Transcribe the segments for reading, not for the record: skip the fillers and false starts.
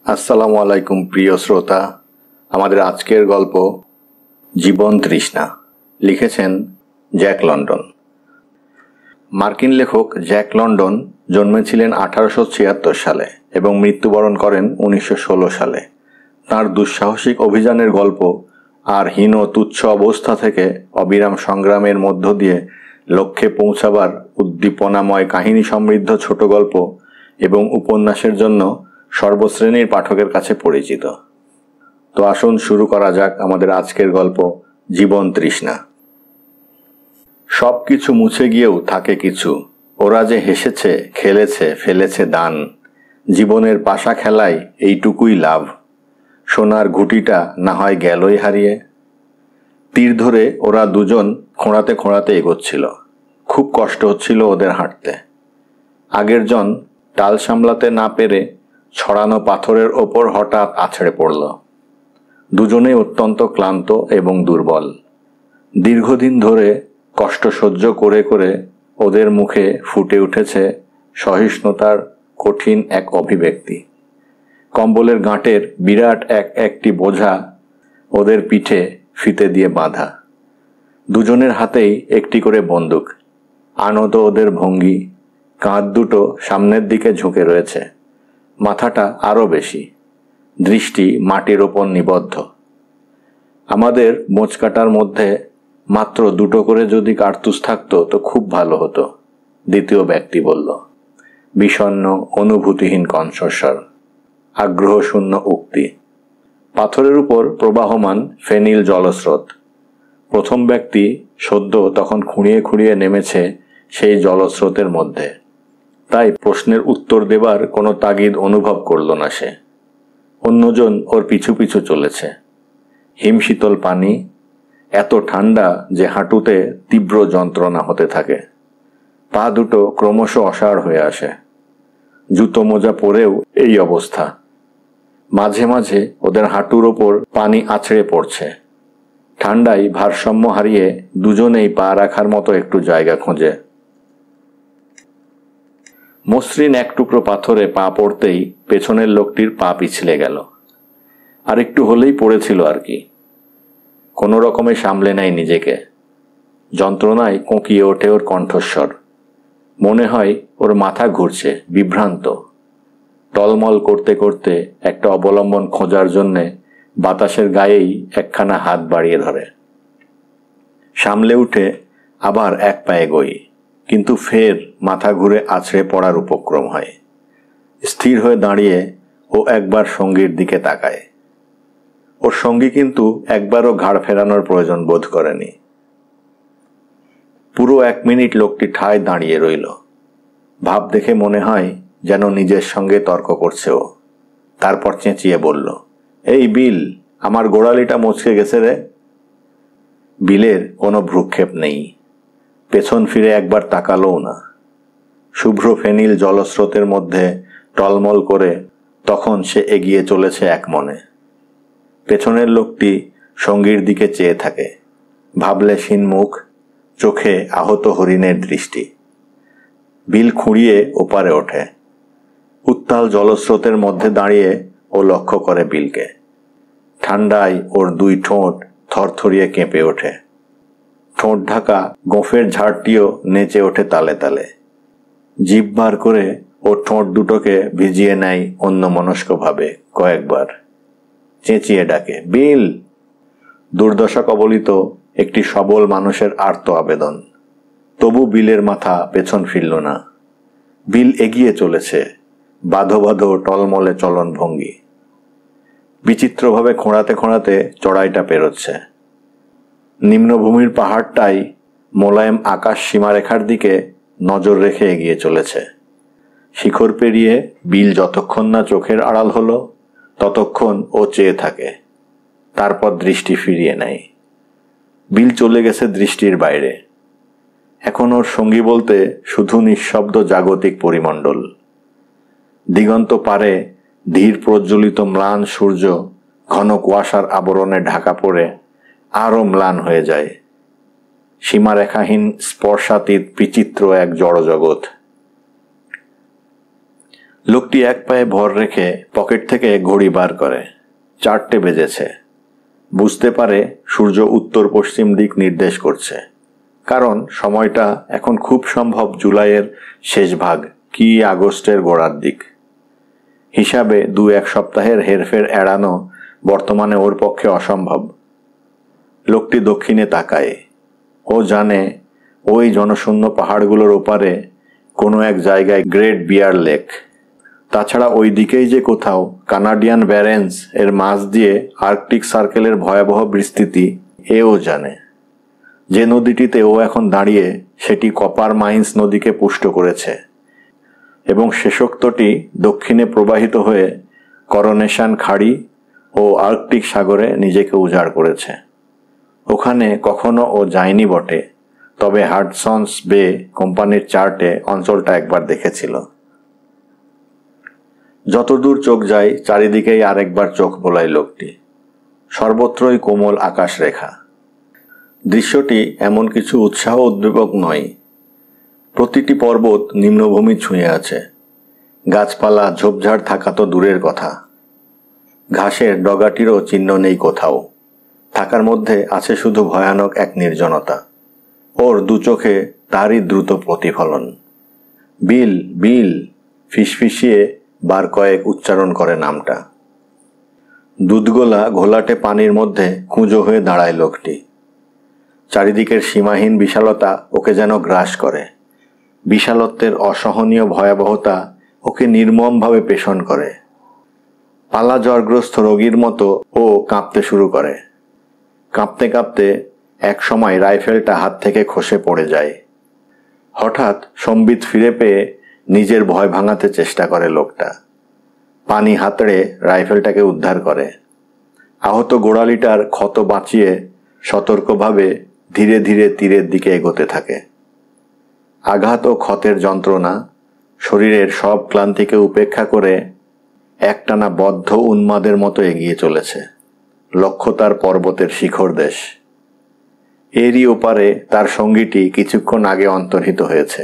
আসসালামু আলাইকুম প্রিয় শ্রোতা। আমাদের আজকের গল্প জীবন তৃষ্ণা, লিখেছেন জ্যাক লন্ডন। মার্কিন লেখক জ্যাক লন্ডন জন্মেছিলেন 1876 সালে এবং মৃত্যুবরণ করেন 1916 সালে। তাঁর দুঃসাহসিক অভিযানের গল্প আর হীন তুচ্ছ অবস্থা থেকে অবিরাম সংগ্রামের মধ্য দিয়ে লক্ষ্যে পৌঁছাবার উদ্দীপনাময় কাহিনী সমৃদ্ধ ছোট গল্প এবং উপন্যাসের জন্য সর্বশ্রেণীর পাঠকের কাছে পরিচিত। তো আসুন শুরু করা যাক আমাদের আজকের গল্প জীবন তৃষ্ণা। সব কিছু মুছে গিয়েও থাকে কিছু, ওরা যে হেসেছে, খেলেছে, ফেলেছে দান, জীবনের পাশা খেলায় এইটুকুই লাভ, সোনার ঘুঁটিটা না হয় গেলই হারিয়ে। তীর ধরে ওরা দুজন খোঁড়াতে খোঁড়াতে এগোচ্ছিল। খুব কষ্ট হচ্ছিল ওদের হাঁটতে। আগের জন টাল সামলাতে না পেরে ছড়ানো পাথরের ওপর হঠাৎ আছড়ে পড়ল। দুজনেই অত্যন্ত ক্লান্ত এবং দুর্বল। দীর্ঘদিন ধরে কষ্ট সহ্য করে করে ওদের মুখে ফুটে উঠেছে সহিষ্ণুতার কঠিন এক অভিব্যক্তি। কম্বলের গাঁটের বিরাট একটি বোঝা ওদের পিঠে ফিতে দিয়ে বাঁধা। দুজনের হাতেই একটি করে বন্দুক। আনত ওদের ভঙ্গি, কাঁধ দুটো সামনের দিকে ঝুঁকে রয়েছে, মাথাটা আরও বেশি, দৃষ্টি মাটির ওপর নিবদ্ধ। আমাদের মোচকাটার মধ্যে মাত্র দুটো করে যদি কার্তুজ থাকতো তো খুব ভালো হতো, দ্বিতীয় ব্যক্তি বলল। বিষণ্ণ অনুভূতিহীন কণ্ঠস্বর, আগ্রহশূন্য উক্তি। পাথরের উপর প্রবাহমান ফেনিল জলস্রোত। প্রথম ব্যক্তি সদ্য তখন খুঁড়িয়ে খুঁড়িয়ে নেমেছে সেই জলস্রোতের মধ্যে, তাই প্রশ্নের উত্তর দেবার কোনো তাগিদ অনুভব করল না সে। অন্যজন ওর পিছু পিছু চলেছে। হিমশীতল পানি, এত ঠান্ডা যে হাঁটুতে তীব্র যন্ত্রণা হতে থাকে। পা দুটো ক্রমশ অসাড় হয়ে আসে। জুতো মোজা পরেও এই অবস্থা। মাঝে মাঝে ওদের হাঁটুর ওপর পানি আছড়ে পড়ছে। ঠান্ডায় ভারসাম্য হারিয়ে দুজনেই পা রাখার মতো একটু জায়গা খোঁজে। মসৃণ এক টুকরো পাথরে পা পড়তেই পেছনের লোকটির পা পিছলে গেল। আর একটু হলেই পড়েছিল আর কি। কোনো রকমে সামলে নেয় নিজেকে। যন্ত্রণায় কোঁকিয়ে ওঠে ওর কণ্ঠস্বর। মনে হয় ওর মাথা ঘুরছে, বিভ্রান্ত। টলমল করতে করতে একটা অবলম্বন খোঁজার জন্যে বাতাসের গায়েই একখানা হাত বাড়িয়ে ধরে। সামলে উঠে আবার এক পায়ে এগোই, কিন্তু ফের মাথা ঘুরে আছড়ে পড়ার উপক্রম হয়। স্থির হয়ে দাঁড়িয়ে ও একবার সঙ্গীর দিকে তাকায়। ওর সঙ্গী কিন্তু একবারও ঘাড় ফেরানোর প্রয়োজন বোধ করেনি। পুরো 1 মিনিট লোকটি ঠায় দাঁড়িয়ে রইল। ভাব দেখে মনে হয় যেন নিজের সঙ্গে তর্ক করছে ও। তারপর চেঁচিয়ে বলল, এই বিল, আমার গোড়ালিটা মচকে গেছে রে। বিলের কোনো ভ্রুক্ষেপ নেই। পেছন ফিরে একবার তাকালোও না। শুভ্র ফেনিল জলস্রোতের মধ্যে টলমল করে তখন সে এগিয়ে চলেছে এক মনে। পেছনের লোকটি সঙ্গীর দিকে চেয়ে থাকে। ভাবলেশীন মুখ, চোখে আহত হরিণের দৃষ্টি। বিল খুঁড়িয়ে ওপারে ওঠে। উত্তাল জলস্রোতের মধ্যে দাঁড়িয়ে ও লক্ষ্য করে বিলকে। ঠান্ডায় ওর 2 ঠোঁট থরথরিয়ে কেঁপে ওঠে। ঠোঁট ঢাকা গোঁফের ঝাড়টিও নেচে ওঠে তালে তালে। জিভ বার করে ওর ঠোঁট দুটোকে ভিজিয়ে নেয় অন্যমনস্কভাবে কয়েকবার। চেঁচিয়ে ডাকে, বিল। দুর্দশা কবলিত একটি সবল মানুষের আর্ত আবেদন। তবু বিলের মাথা পেছন ফিরল না। বিল এগিয়ে চলেছে, বাঁধো বাঁধো টলমলে চলন ভঙ্গি। বিচিত্রভাবে খোঁড়াতে খোঁড়াতে চড়াইটা পেরোচ্ছে। নিম্নভূমির পাহাড়টাই মোলায়েম আকাশ সীমারেখার দিকে নজর রেখে এগিয়ে চলেছে। শিখর পেরিয়ে বিল যতক্ষণ না চোখের আড়াল হলো ততক্ষণ ও চেয়ে থাকে। তারপর দৃষ্টি ফিরিয়ে নেয়। বিল চলে গেছে দৃষ্টির বাইরে। এখন ওর সঙ্গী বলতে শুধু নিঃশব্দ জাগতিক পরিমণ্ডল। দিগন্ত পারে ধীর প্রজ্বলিত ম্লান সূর্য ঘন কুয়াশার আবরণে ঢাকা পড়ে আরও ম্লান হয়ে যায়। সীমারেখাহীন স্পর্শাতীত বিচিত্র এক জড়জগৎ। লোকটি এক পায়ে ভর রেখে পকেট থেকে ঘড়ি বার করে। 4টে বেজেছে। বুঝতে পারে সূর্য উত্তর পশ্চিম দিক নির্দেশ করছে, কারণ সময়টা এখন খুব সম্ভব জুলাইয়ের শেষ ভাগ কি আগস্টের গোড়ার দিক। হিসাবে 2-1 সপ্তাহের হেরফের এড়ানো বর্তমানে ওর পক্ষে অসম্ভব। লোকটি দক্ষিণে তাকায়। ও জানে ওই জনশূন্য পাহাড়গুলোর ওপারে কোনো এক জায়গায় গ্রেট বিয়ার লেক। তাছাড়া ওই দিকেই যে কোথাও কানাডিয়ান ব্যারেন্স এর মাঝ দিয়ে আর্কটিক সার্কেলের ভয়াবহ বিস্তৃতি এও জানে। যে নদীটিতে ও এখন দাঁড়িয়ে সেটি কপার মাইন্স নদীকে পুষ্ট করেছে এবং শেষোক্তটি দক্ষিণে প্রবাহিত হয়ে করোনেশন খাড়ি ও আর্কটিক সাগরে নিজেকে উজাড় করেছে। ওখানে কখনো ও যায়নি বটে, তবে হাডসন্স বে কোম্পানির চার্টে অঞ্চলটা একবার দেখেছিল। যতদূর চোখ যায় চারিদিকেই আরেকবার চোখ বোলায় লোকটি। সর্বত্রই কোমল আকাশ রেখা। দৃশ্যটি এমন কিছু উৎসাহ উদ্দীপক নয়। প্রতিটি পর্বত নিম্নভূমি ছুঁয়ে আছে। গাছপালা ঝোপঝাড় থাকা তো দূরের কথা, ঘাসের ডগাটিরও চিহ্ন নেই কোথাও। থাকার মধ্যে আছে শুধু ভয়ানক এক নির্জনতা। ওর দু চোখে তারই দ্রুত প্রতিফলন। বিল, বিল ফিসফিসিয়ে বার কয়েক উচ্চারণ করে নামটা। দুধগোলা ঘোলাটে পানির মধ্যে কুঁজো হয়ে দাঁড়ায় লোকটি। চারিদিকের সীমাহীন বিশালতা ওকে যেন গ্রাস করে। বিশালত্বের অসহনীয় ভয়াবহতা ওকে নির্মমভাবে পেষণ করে। পালা জ্বরগ্রস্ত রোগীর মতো ও কাঁপতে শুরু করে। কাঁপতে কাঁপতে এক সময় রাইফেলটা হাত থেকে খসে পড়ে যায়। হঠাৎ সম্বিত ফিরে পেয়ে নিজের ভয় ভাঙাতে চেষ্টা করে লোকটা। পানি হাতড়ে রাইফেলটাকে উদ্ধার করে। আহত গোড়ালিটার ক্ষত বাঁচিয়ে সতর্কভাবে ধীরে ধীরে তীরের দিকে এগোতে থাকে। আঘাত ও ক্ষতের যন্ত্রণা, শরীরের সব ক্লান্তিকে উপেক্ষা করে একটানা বদ্ধ উন্মাদের মতো এগিয়ে চলেছে। লক্ষ্য তার পর্বতের শিখর দেশ। এরই ওপারে তার সঙ্গীটি কিছুক্ষণ আগে অন্তর্হিত হয়েছে।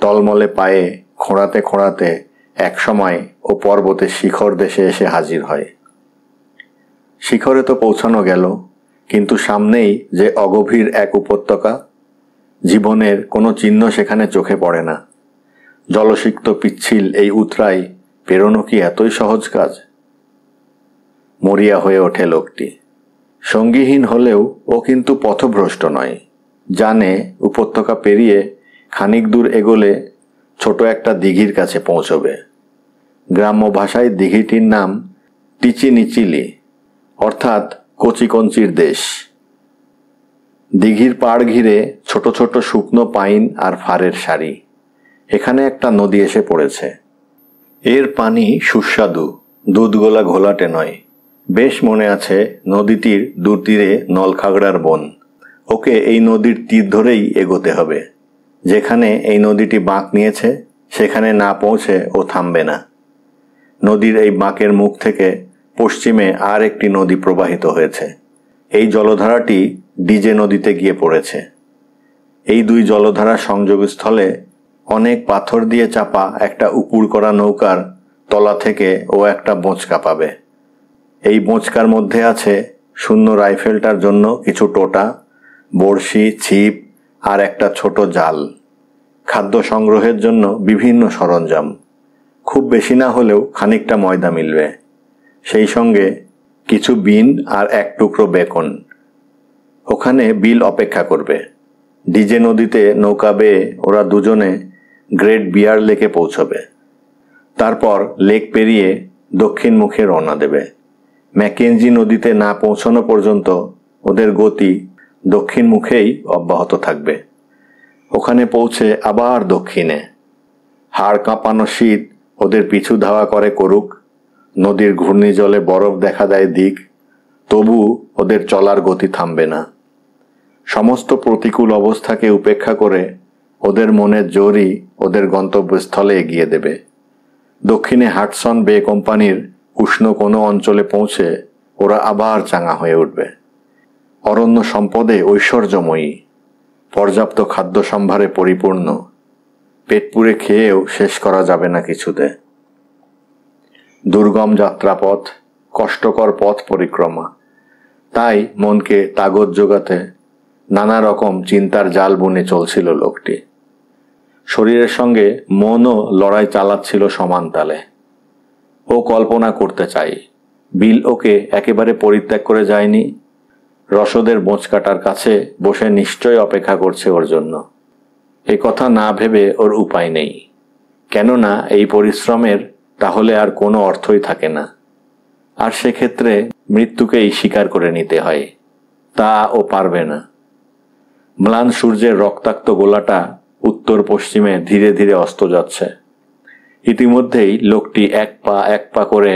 তলমলে পায়ে খোঁড়াতে খোঁড়াতে এক সময় ও পর্বতের শিখর দেশে এসে হাজির হয়। শিখরে তো পৌঁছানো গেল, কিন্তু সামনেই যে অগভীর এক উপত্যকা। জীবনের কোনো চিহ্ন সেখানে চোখে পড়ে না। জলসিক্ত পিচ্ছিল এই উতরাই পেরোনো কি এতই সহজ কাজ? মরিয়া হয়ে ওঠে লোকটি। সঙ্গীহীন হলেও ও কিন্তু পথভ্রষ্ট নয়। জানে উপত্যকা পেরিয়ে খানিক দূর এগোলে ছোট একটা দিঘির কাছে পৌঁছবে। গ্রাম্য ভাষায় দিঘিটির নাম টিচিনিচিলি, অর্থাৎ কচিকঞ্চির দেশ। দিঘির পাড় ঘিরে ছোট ছোট শুকনো পাইন আর ফারের সারি। এখানে একটা নদী এসে পড়েছে। এর পানি সুস্বাদু, দুধগোলা ঘোলাটে নয়। বেশ মনে আছে নদীটির দুতীরে নলখাগড়ার বন। ওকে এই নদীর তীর ধরেই এগোতে হবে। যেখানে এই নদীটি বাঁক নিয়েছে সেখানে না পৌঁছে ও থামবে না। নদীর এই বাঁকের মুখ থেকে পশ্চিমে আর একটি নদী প্রবাহিত হয়েছে। এই জলধারাটি ডিজে নদীতে গিয়ে পড়েছে। এই দুই জলধারার সংযোগস্থলে অনেক পাথর দিয়ে চাপা একটা উপুড় করা নৌকার তলা থেকে ও একটা বোঁচকা পাবে। এই বোঁচকার মধ্যে আছে শূন্য রাইফেলটার জন্য কিছু টোটা, বড়শি, ছিপ আর একটা ছোট জাল। খাদ্য সংগ্রহের জন্য বিভিন্ন সরঞ্জাম। খুব বেশি না হলেও খানিকটা ময়দা মিলবে। সেই সঙ্গে কিছু বিন আর এক টুকরো বেকন। ওখানে বিল অপেক্ষা করবে। ডিজে নদীতে নৌকা বেয়ে ওরা দুজনে গ্রেট বিয়ার লেকে পৌঁছবে। তারপর লেক পেরিয়ে দক্ষিণ মুখে রওনা দেবে। ম্যাকেঞ্জি নদীতে না পৌঁছানো পর্যন্ত ওদের গতি দক্ষিণ মুখেই অব্যাহত থাকবে। ওখানে পৌঁছে আবার দক্ষিণে। হাড় কাঁপানো শীত ওদের পিছু ধাওয়া করে করুক, নদীর ঘূর্ণিজলে বরফ দেখা দেয় দিক, তবু ওদের চলার গতি থামবে না। সমস্ত প্রতিকূল অবস্থাকে উপেক্ষা করে ওদের মনের জোরই ওদের গন্তব্যস্থলে এগিয়ে দেবে। দক্ষিণে হাডসন বে কোম্পানির উষ্ণ কোনো অঞ্চলে পৌঁছে ওরা আবার চাঙা হয়ে উঠবে। অরণ্য সম্পদে ঐশ্বর্যময়ী, পর্যাপ্ত খাদ্য সম্ভারে পরিপূর্ণ। পেট পুরে খেয়েও শেষ করা যাবে না কিছুতে। দুর্গম যাত্রাপথ, কষ্টকর পথ পরিক্রমা, তাই মনকে তাগদ জোগাতে নানা রকম চিন্তার জাল বুনে চলছিল লোকটি। শরীরের সঙ্গে মনও লড়াই চালাচ্ছিল সমান তালে। ও কল্পনা করতে চাই, বিল ওকে একেবারে পরিত্যাগ করে যায়নি। রসদের বোঁচকাটার কাছে বসে নিশ্চয় অপেক্ষা করছে ওর জন্য। এ কথা না ভেবে ওর উপায় নেই, কেননা এই পরিশ্রমের তাহলে আর কোনো অর্থই থাকে না। আর সেক্ষেত্রে মৃত্যুকেই স্বীকার করে নিতে হয়, তা ও পারবে না। ম্লান সূর্যের রক্তাক্ত গোলাটা উত্তর পশ্চিমে ধীরে ধীরে অস্ত যাচ্ছে। ইতিমধ্যেই লোকটি এক পা করে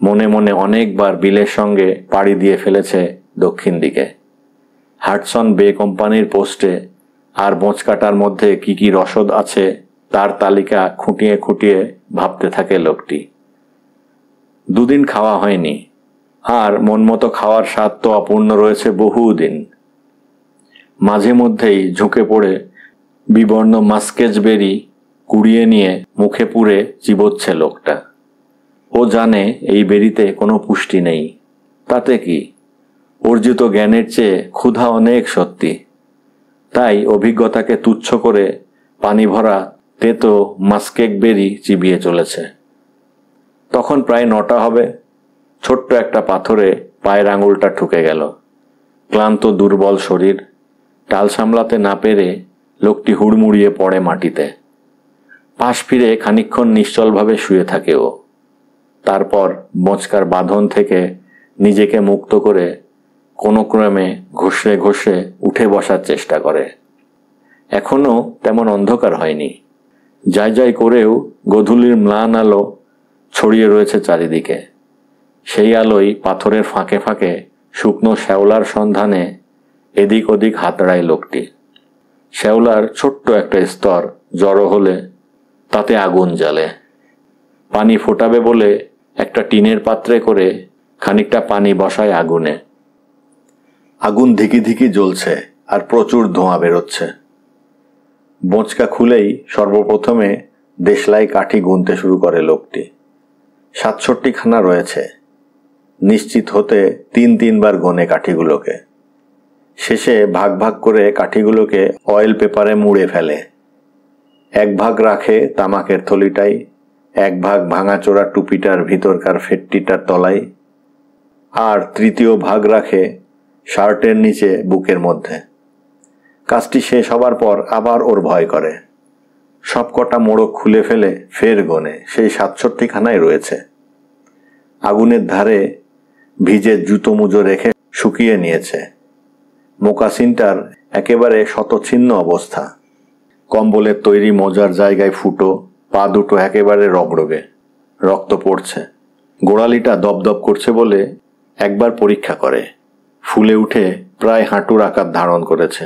মনে মনে অনেকবার বিলের সঙ্গে পাড়ি দিয়ে ফেলেছে দক্ষিণ দিকে। হাডসন বে কোম্পানির পোস্টে আর বোঁচকাটার মধ্যে কি কি রসদ আছে তার তালিকা খুঁটিয়ে খুঁটিয়ে ভাবতে থাকে লোকটি। দুদিন খাওয়া হয়নি, আর মনমতো খাওয়ার স্বাদ তো অপূর্ণ রয়েছে বহুদিন। মাঝে মধ্যেই ঝুঁকে পড়ে বিবর্ণ মাস্কেজ বেরি কুড়িয়ে নিয়ে মুখে পুরে চিবোচ্ছে লোকটা। ও জানে এই বেরিতে কোনো পুষ্টি নেই, তাতে কি, অর্জিত জ্ঞানের চেয়ে ক্ষুধা অনেক সত্যি। তাই অভিজ্ঞতাকে তুচ্ছ করে পানি ভরা তেতো মাস্কেক বেরি চিবিয়ে চলেছে। তখন প্রায় 9টা হবে। ছোট্ট একটা পাথরে পায়ের আঙুলটা ঠুকে গেল। ক্লান্ত দুর্বল শরীর, টাল সামলাতে না পেরে লোকটি হুড়মুড়িয়ে পড়ে মাটিতে। পাশ ফিরে খানিকক্ষণ নিশ্চলভাবে শুয়ে থাকে ও। তারপর বোঁচকার বাঁধন থেকে নিজেকে মুক্ত করে কোনো ক্রমে ঘষে ঘষে উঠে বসার চেষ্টা করে। এখনো তেমন অন্ধকার হয়নি। যাই যাই করেও গোধূলির ম্লান আলো ছড়িয়ে রয়েছে চারিদিকে। সেই আলোয় পাথরের ফাঁকে ফাঁকে শুকনো শ্যাওলার সন্ধানে এদিক ওদিক হাতড়ায় লোকটি। শ্যাওলার ছোট্ট একটা স্তর জড়ো হলে তাতে আগুন জ্বালে। পানি ফোটাবে বলে একটা টিনের পাত্রে করে খানিকটা পানি বসায় আগুনে। আগুন ধিকি ধিকি জ্বলছে আর প্রচুর ধোঁয়া বেরোচ্ছে। বোঁচকা খুলেই সর্বপ্রথমে দেশলাই কাঠি গুনতে শুরু করে লোকটি। 67খানা রয়েছে। নিশ্চিত হতে 3বার গোনে কাঠিগুলোকে। শেষে ভাগ ভাগ করে কাঠিগুলোকে অয়েল পেপারে মুড়ে ফেলে। 1 ভাগ রাখে তামাকের থলিটাই, 1 ভাগ ভাঙাচোরা টুপিটার ভিতরকার ফেটটিটার তলায়, আর 3য় ভাগ রাখে শার্টের নিচে বুকের মধ্যে। কাজটি শেষ হবার পর আবার ওর ভয় করে। সবকটা মোড়ক খুলে ফেলে ফের গোনে, সেই 67খানাই রয়েছে। আগুনের ধারে ভিজে জুতো মুজো রেখে শুকিয়ে নিয়েছে। মোকাসিনটার একেবারে শতচ্ছিন্ন অবস্থা। কম্বলের তৈরি মোজার জায়গায় ফুটো, পা দুটো একেবারে রগরগে, রক্ত পড়ছে। গোড়ালিটা দপদপ করছে বলে একবার পরীক্ষা করে, ফুলে উঠে প্রায় হাঁটুর আকার ধারণ করেছে।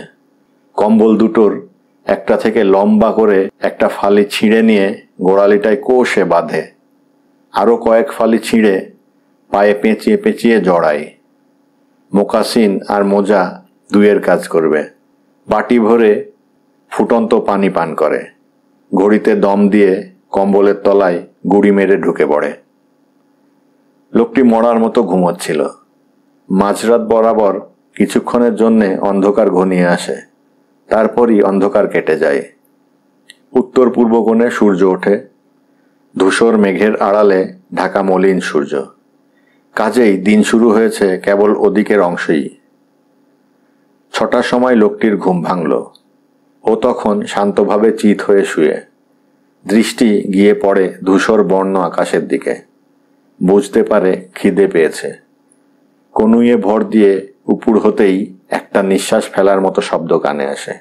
কম্বল দুটোর একটা থেকে লম্বা করে একটা ফালি ছিঁড়ে নিয়ে গোড়ালিটায় কোষে বাঁধে। আরও কয়েক ফালি ছিঁড়ে পায়ে পেঁচিয়ে পেঁচিয়ে জড়ায়। মোকাসিন আর মোজা দুয়ের কাজ করবে। বাটি ভরে ফুটন্ত পানি পান করে। ঘড়িতে দম দিয়ে কম্বলের তলায় গুড়ি মেরে ঢুকে পড়ে। লোকটি মরার মতো ঘুমোচ্ছিল। মাঝরাত বরাবর কিছুক্ষণের জন্যে অন্ধকার ঘনিয়ে আসে, তারপরই অন্ধকার কেটে যায়। উত্তর পূর্ব কোণে সূর্য ওঠে। ধূসর মেঘের আড়ালে ঢাকা মলিন সূর্য। কাজেই দিন শুরু হয়েছে কেবল ওদিকের অংশেই। 6টার সময় লোকটির ঘুম ভাঙল। ও তখন শান্তভাবে চিত হয়ে শুয়ে। দৃষ্টি গিয়ে পড়ে ধূসর বর্ণ আকাশের দিকে। বুঝতে পারে খিদে পেয়েছে। কনুইয়ে ভর দিয়ে উপুর হতেই একটা নিঃশ্বাস ফেলার মতো শব্দ কানে আসে।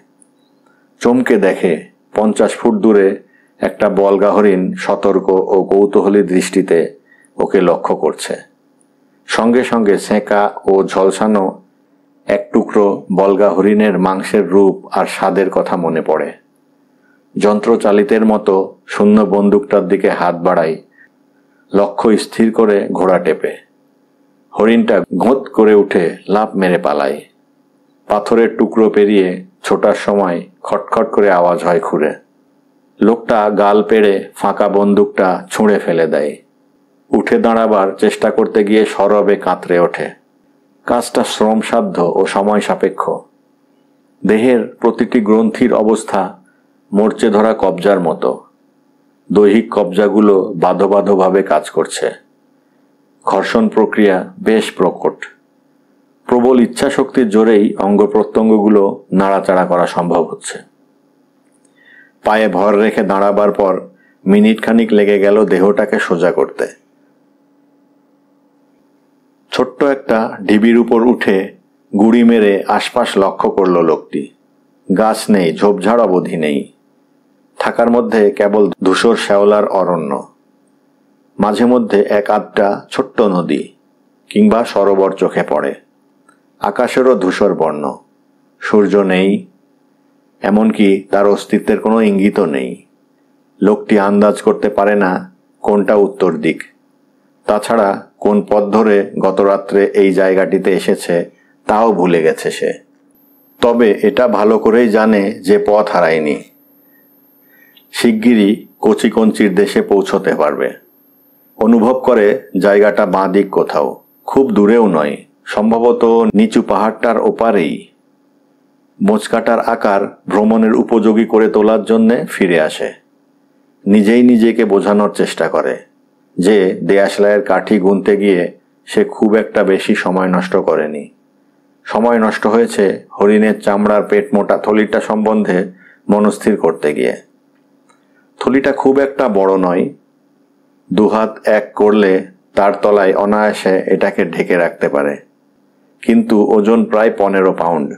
চমকে দেখে 50 ফুট দূরে একটা বলগা হরিণ সতর্ক ও কৌতূহলী দৃষ্টিতে ওকে লক্ষ্য করছে। সঙ্গে সঙ্গে সেঁকা ও ঝলসানো এক টুকরো বলগা হরিণের মাংসের রূপ আর স্বাদের কথা মনে পড়ে। যন্ত্রচালিতের মতো শূন্য বন্দুকটার দিকে হাত বাড়ায়, লক্ষ্য স্থির করে ঘোড়া টেপে। হরিণটা ঘোঁত করে উঠে লাফ মেরে পালায়। পাথরের টুকরো পেরিয়ে ছোটার সময় খটখট করে আওয়াজ হয় খুঁড়ে। লোকটা গাল পেড়ে ফাঁকা বন্দুকটা ছুঁড়ে ফেলে দেয়। উঠে দাঁড়াবার চেষ্টা করতে গিয়ে সরবে কাতরে ওঠে। কাজটা শ্রমসাধ্য ও সময় সাপেক্ষ। দেহের প্রতিটি গ্রন্থির অবস্থা মরচে ধরা কবজার মতো। দৈহিক কবজাগুলো বাঁধো বাঁধোভাবে কাজ করছে। ঘর্ষণ প্রক্রিয়া বেশ প্রকট। প্রবল ইচ্ছাশক্তির জোরেই অঙ্গ প্রত্যঙ্গগুলো নাড়াচাড়া করা সম্ভব হচ্ছে। পায়ে ভর রেখে দাঁড়াবার পর মিনিট খানিক লেগে গেল দেহটাকে সোজা করতে। ছোট্ট একটা ঢিবির উপর উঠে গুড়ি মেরে আশপাশ লক্ষ্য করল লোকটি। গাছ নেই, ঝোপঝাড় অবধি নেই। থাকার মধ্যে কেবল ধূসর শ্যাওলার অরণ্য। মাঝে মধ্যে এক আধটা ছোট্ট নদী কিংবা সরোবর চোখে পড়ে। আকাশেরও ধূসর বর্ণ। সূর্য নেই, এমনকি তার অস্তিত্বের কোনো ইঙ্গিতও নেই। লোকটি আন্দাজ করতে পারে না কোনটা উত্তর দিক। তাছাড়া কোন পথ ধরে গতরাত্রে এই জায়গাটিতে এসেছে তাও ভুলে গেছে সে। তবে এটা ভালো করেই জানে যে পথ হারায়নি। শিগগিরই কচিকঞ্চির দেশে পৌঁছতে পারবে। অনুভব করে জায়গাটা বাঁ দিক কোথাও, খুব দূরেও নয়, সম্ভবত নিচু পাহাড়টার ওপারেই। মোচকাটার আকার ভ্রমণের উপযোগী করে তোলার জন্যে ফিরে আসে। নিজেই নিজেকে বোঝানোর চেষ্টা করে যে দেয়াশলাইয়ের কাঠি গুনতে গিয়ে সে খুব একটা বেশি সময় নষ্ট করেনি। সময় নষ্ট হয়েছে হরিণের চামড়ার পেট মোটা থলিটা সম্বন্ধে মনস্থির করতে গিয়ে। থলিটা খুব একটা বড় নয়। দুহাত এক করলে তার তলায় অনায়াসে এটাকে ঢেকে রাখতে পারে, কিন্তু ওজন প্রায় 15 পাউন্ড।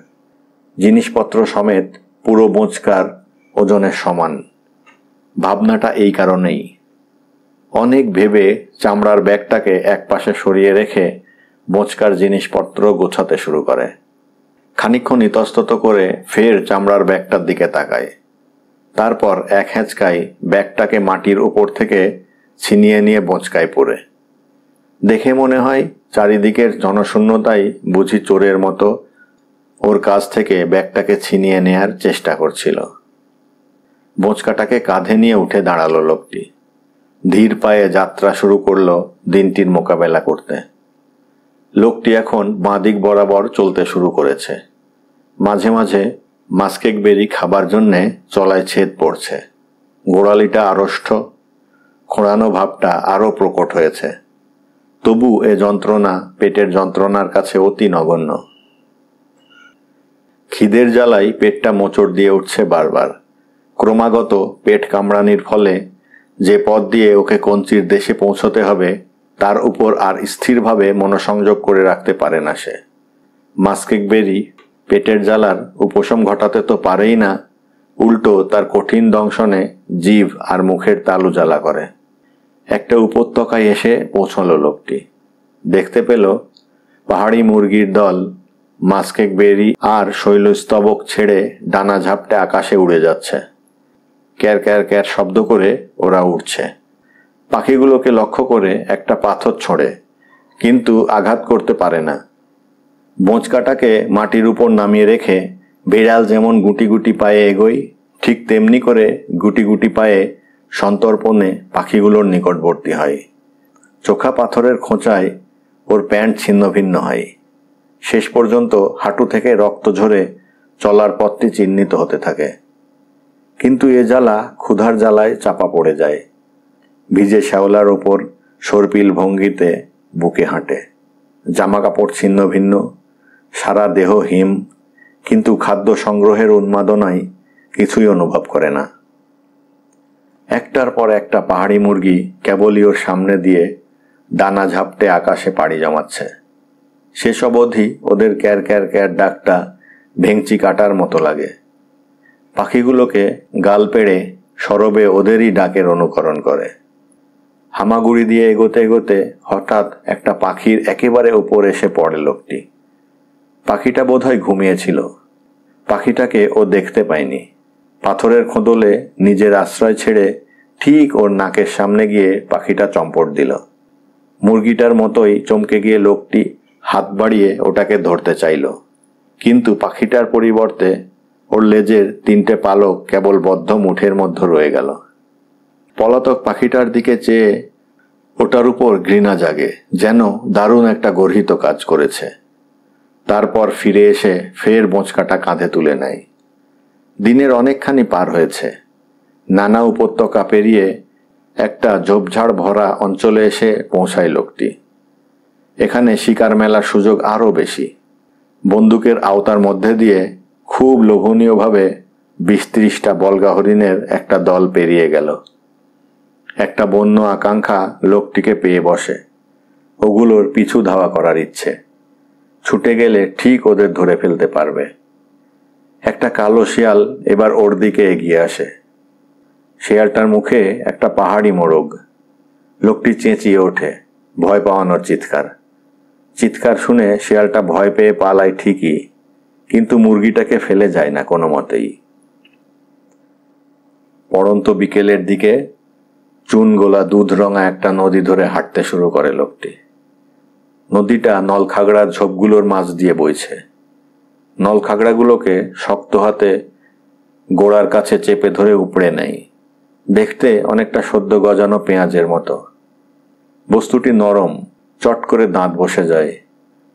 জিনিসপত্র সমেত পুরো মোচকার ওজনের সমান। ভাবনাটা এই কারণেই। অনেক ভেবে চামড়ার ব্যাগটাকে একপাশে সরিয়ে রেখে মোচকার জিনিসপত্র গোছাতে শুরু করে। খানিকক্ষণ ইতস্তত করে ফের চামড়ার ব্যাগটার দিকে তাকায়। তারপর এক হ্যাঁচকায় ব্যাগটাকে মাটির উপর থেকে ছিনিয়ে নিয়ে বোঁচকায় পড়ে। দেখে মনে হয় চারিদিকের জনশূন্যতাই বুঝি চোরের মতো ওর কাছ থেকে ব্যাগটাকে ছিনিয়ে নেয়ার চেষ্টা করছিল। বোঁচকাটাকে কাঁধে নিয়ে উঠে দাঁড়ালো লোকটি। ধীর পায়ে যাত্রা শুরু করলো দিনটির মোকাবেলা করতে। লোকটি এখন বাঁ দিক বরাবর চলতে শুরু করেছে। মাঝে মাঝে মাস্কেক বেরি খাবার জন্যে চলায় ছেদ পড়ছে। গোড়ালিটা আড়ষ্ট, খোঁড়ানো ভাবটা আরও প্রকট হয়েছে। তবু এ যন্ত্রণা পেটের যন্ত্রণার কাছে অতি নগণ্য। খিদের জ্বালাই পেটটা মোচড় দিয়ে উঠছে বারবার। ক্রমাগত পেট কামড়ানির ফলে যে পথ দিয়ে ওকে কঞ্চির দেশে পৌঁছতে হবে তার উপর আর স্থিরভাবে মনোসংযোগ করে রাখতে পারে না সে। মাস্কেক বেরি পেটের জ্বালার উপশম ঘটাতে তো পারেই না, উল্টো তার কঠিন দংশনে জিভ আর মুখের তালু জ্বালা করে। একটা উপত্যকায় এসে পৌঁছল লোকটি। দেখতে পেল পাহাড়ি মুরগির দল মাস্কেক বেরি আর শৈলস্তবক ছেড়ে ডানা ঝাপটে আকাশে উড়ে যাচ্ছে। ক্যার ক্যার ক্যার শব্দ করে ওরা উঠছে। পাখিগুলোকে লক্ষ্য করে একটা পাথর ছোঁড়ে, কিন্তু আঘাত করতে পারে না। বোঁচকাটাকে মাটির উপর নামিয়ে রেখে বিড়াল যেমন গুটি গুটি পায়ে এগোয়, ঠিক তেমনি করে গুটি গুটি পায়ে সন্তর্পণে পাখিগুলোর নিকটবর্তী হয়। চোখা পাথরের খোঁচায় ওর প্যান্ট ছিন্ন ভিন্ন হয়। শেষ পর্যন্ত হাঁটু থেকে রক্ত ঝরে চলার পথটি চিহ্নিত হতে থাকে। কিন্তু এ জ্বালা ক্ষুধার জ্বালায় চাপা পড়ে যায়। ভিজে শ্যাওলার ওপর সর্পিল ভঙ্গিতে বুকে হাঁটে। জামা কাপড় ছিন্ন ভিন্ন, সারা দেহ হিম, কিন্তু খাদ্য সংগ্রহের উন্মাদনায় কিছুই অনুভব করে না। একটার পর একটা পাহাড়ি মুরগি কেবলই ওর সামনে দিয়ে ডানা ঝাপটে আকাশে পাড়ি জমাচ্ছে। শেষ অবধি ওদের ক্যার ক্যার ক্যার ডাকটা ভেঙচি কাটার মতো লাগে। পাখিগুলোকে গাল পেড়ে সরবে ওদেরই ডাকের অনুকরণ করে। হামাগুড়ি দিয়ে এগোতে এগোতে হঠাৎ একটা পাখির একেবারে ওপর এসে পড়ে লোকটি। পাখিটা বোধহয় ঘুমিয়েছিল। পাখিটাকে ও দেখতে পায়নি। পাথরের খোঁদলে নিজের আশ্রয় ছেড়ে ঠিক ওর নাকের সামনে গিয়ে পাখিটা চম্পট দিল। মুরগিটার মতোই চমকে গিয়ে লোকটি হাত বাড়িয়ে ওটাকে ধরতে চাইল, কিন্তু পাখিটার পরিবর্তে ওর লেজের 3টে পালক কেবল বদ্ধ মুঠের মধ্যে রয়ে গেল। পলাতক পাখিটার দিকে চেয়ে ওটার উপর ঘৃণা জাগে, যেন দারুণ একটা গর্হিত কাজ করেছে। তারপর ফিরে এসে ফের বোঁচকাটা কাঁধে তুলে নেয়। দিনের অনেকখানি পার হয়েছে। নানা উপত্যকা পেরিয়ে একটা ঝোপঝাড় ভরা অঞ্চলে এসে পৌঁছায় লোকটি। এখানে শিকার মেলার সুযোগ আরও বেশি। বন্দুকের আওতার মধ্যে দিয়ে খুব লোভনীয়ভাবে 20-30টা বলগা হরিণের একটা দল পেরিয়ে গেল। একটা বন্য আকাঙ্ক্ষা লোকটিকে পেয়ে বসে। ওগুলোর পিছু ধাওয়া করার ইচ্ছে। ছুটে গেলে ঠিক ওদের ধরে ফেলতে পারবে। একটা কালো শিয়াল এবার ওর দিকে এগিয়ে আসে। শিয়ালটার মুখে একটা পাহাড়ি মোরগ। লোকটি চেঁচিয়ে ওঠে, ভয় পাওয়ানোর চিৎকার। চিৎকার শুনে শিয়ালটা ভয় পেয়ে পালায় ঠিকই, কিন্তু মুরগিটাকে ফেলে যায় না কোনো মতেই। পড়ন্ত বিকেলের দিকে চুন গোলা দুধ রঙা একটা নদী ধরে হাঁটতে শুরু করে লোকটি। নদীটা নলখাগড়ার ঝোপগুলোর মাঝ দিয়ে বইছে। নলখাগড়াগুলোকে শক্ত হাতে গোড়ার কাছে চেপে ধরে উপড়ে নেয়। দেখতে অনেকটা সদ্য গজানো পেঁয়াজের মতো। বস্তুটি নরম, চট করে দাঁত বসে যায়।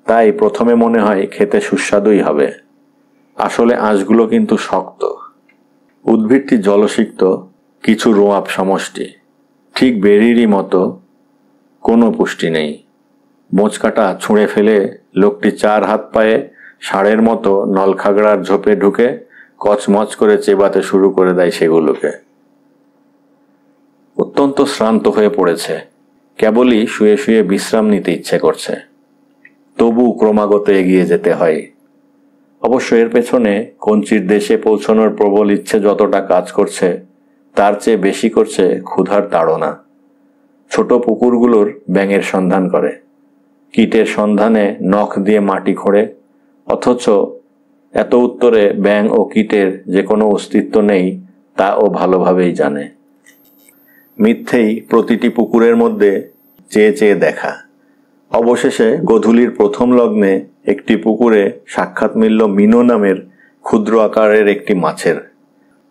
তাই প্রথমে মনে হয় খেতে সুস্বাদুই হবে। আসলে আঁশগুলো কিন্তু শক্ত। উদ্ভিদটি জলসিক্ত, কিছু রোঁয়াব সমষ্টি, ঠিক বেরিরই মতো, কোনো পুষ্টি নেই। বোঁচকাটা ছুঁড়ে ফেলে লোকটি 4 হাত পায়ে ষাঁড়ের মতো নলখাগড়ার ঝোপে ঢুকে কচমচ করে চেবাতে শুরু করে দেয় সেগুলোকে। অত্যন্ত শ্রান্ত হয়ে পড়েছে। কেবলই শুয়ে শুয়ে বিশ্রাম নিতে ইচ্ছে করছে। তবু ক্রমাগত এগিয়ে যেতে হয়। অবশ্য এর পেছনে কঞ্চির দেশে পৌঁছানোর প্রবল ইচ্ছে যতটা কাজ করছে, তার চেয়ে বেশি করছে ক্ষুধার তাড়না। ছোট পুকুরগুলোর ব্যাঙের সন্ধান করে, কীটের সন্ধানে নখ দিয়ে মাটি খোঁড়ে। অথচ এত উত্তরে ব্যাঙ ও কীটের যে কোনো অস্তিত্ব নেই তা ও ভালোভাবেই জানে। মিথ্যেই প্রতিটি পুকুরের মধ্যে চেয়ে চেয়ে দেখা। অবশেষে গোধূলির প্রথম লগ্নে একটি পুকুরে সাক্ষাৎ মিলল মিনো নামের ক্ষুদ্র আকারের একটি মাছের।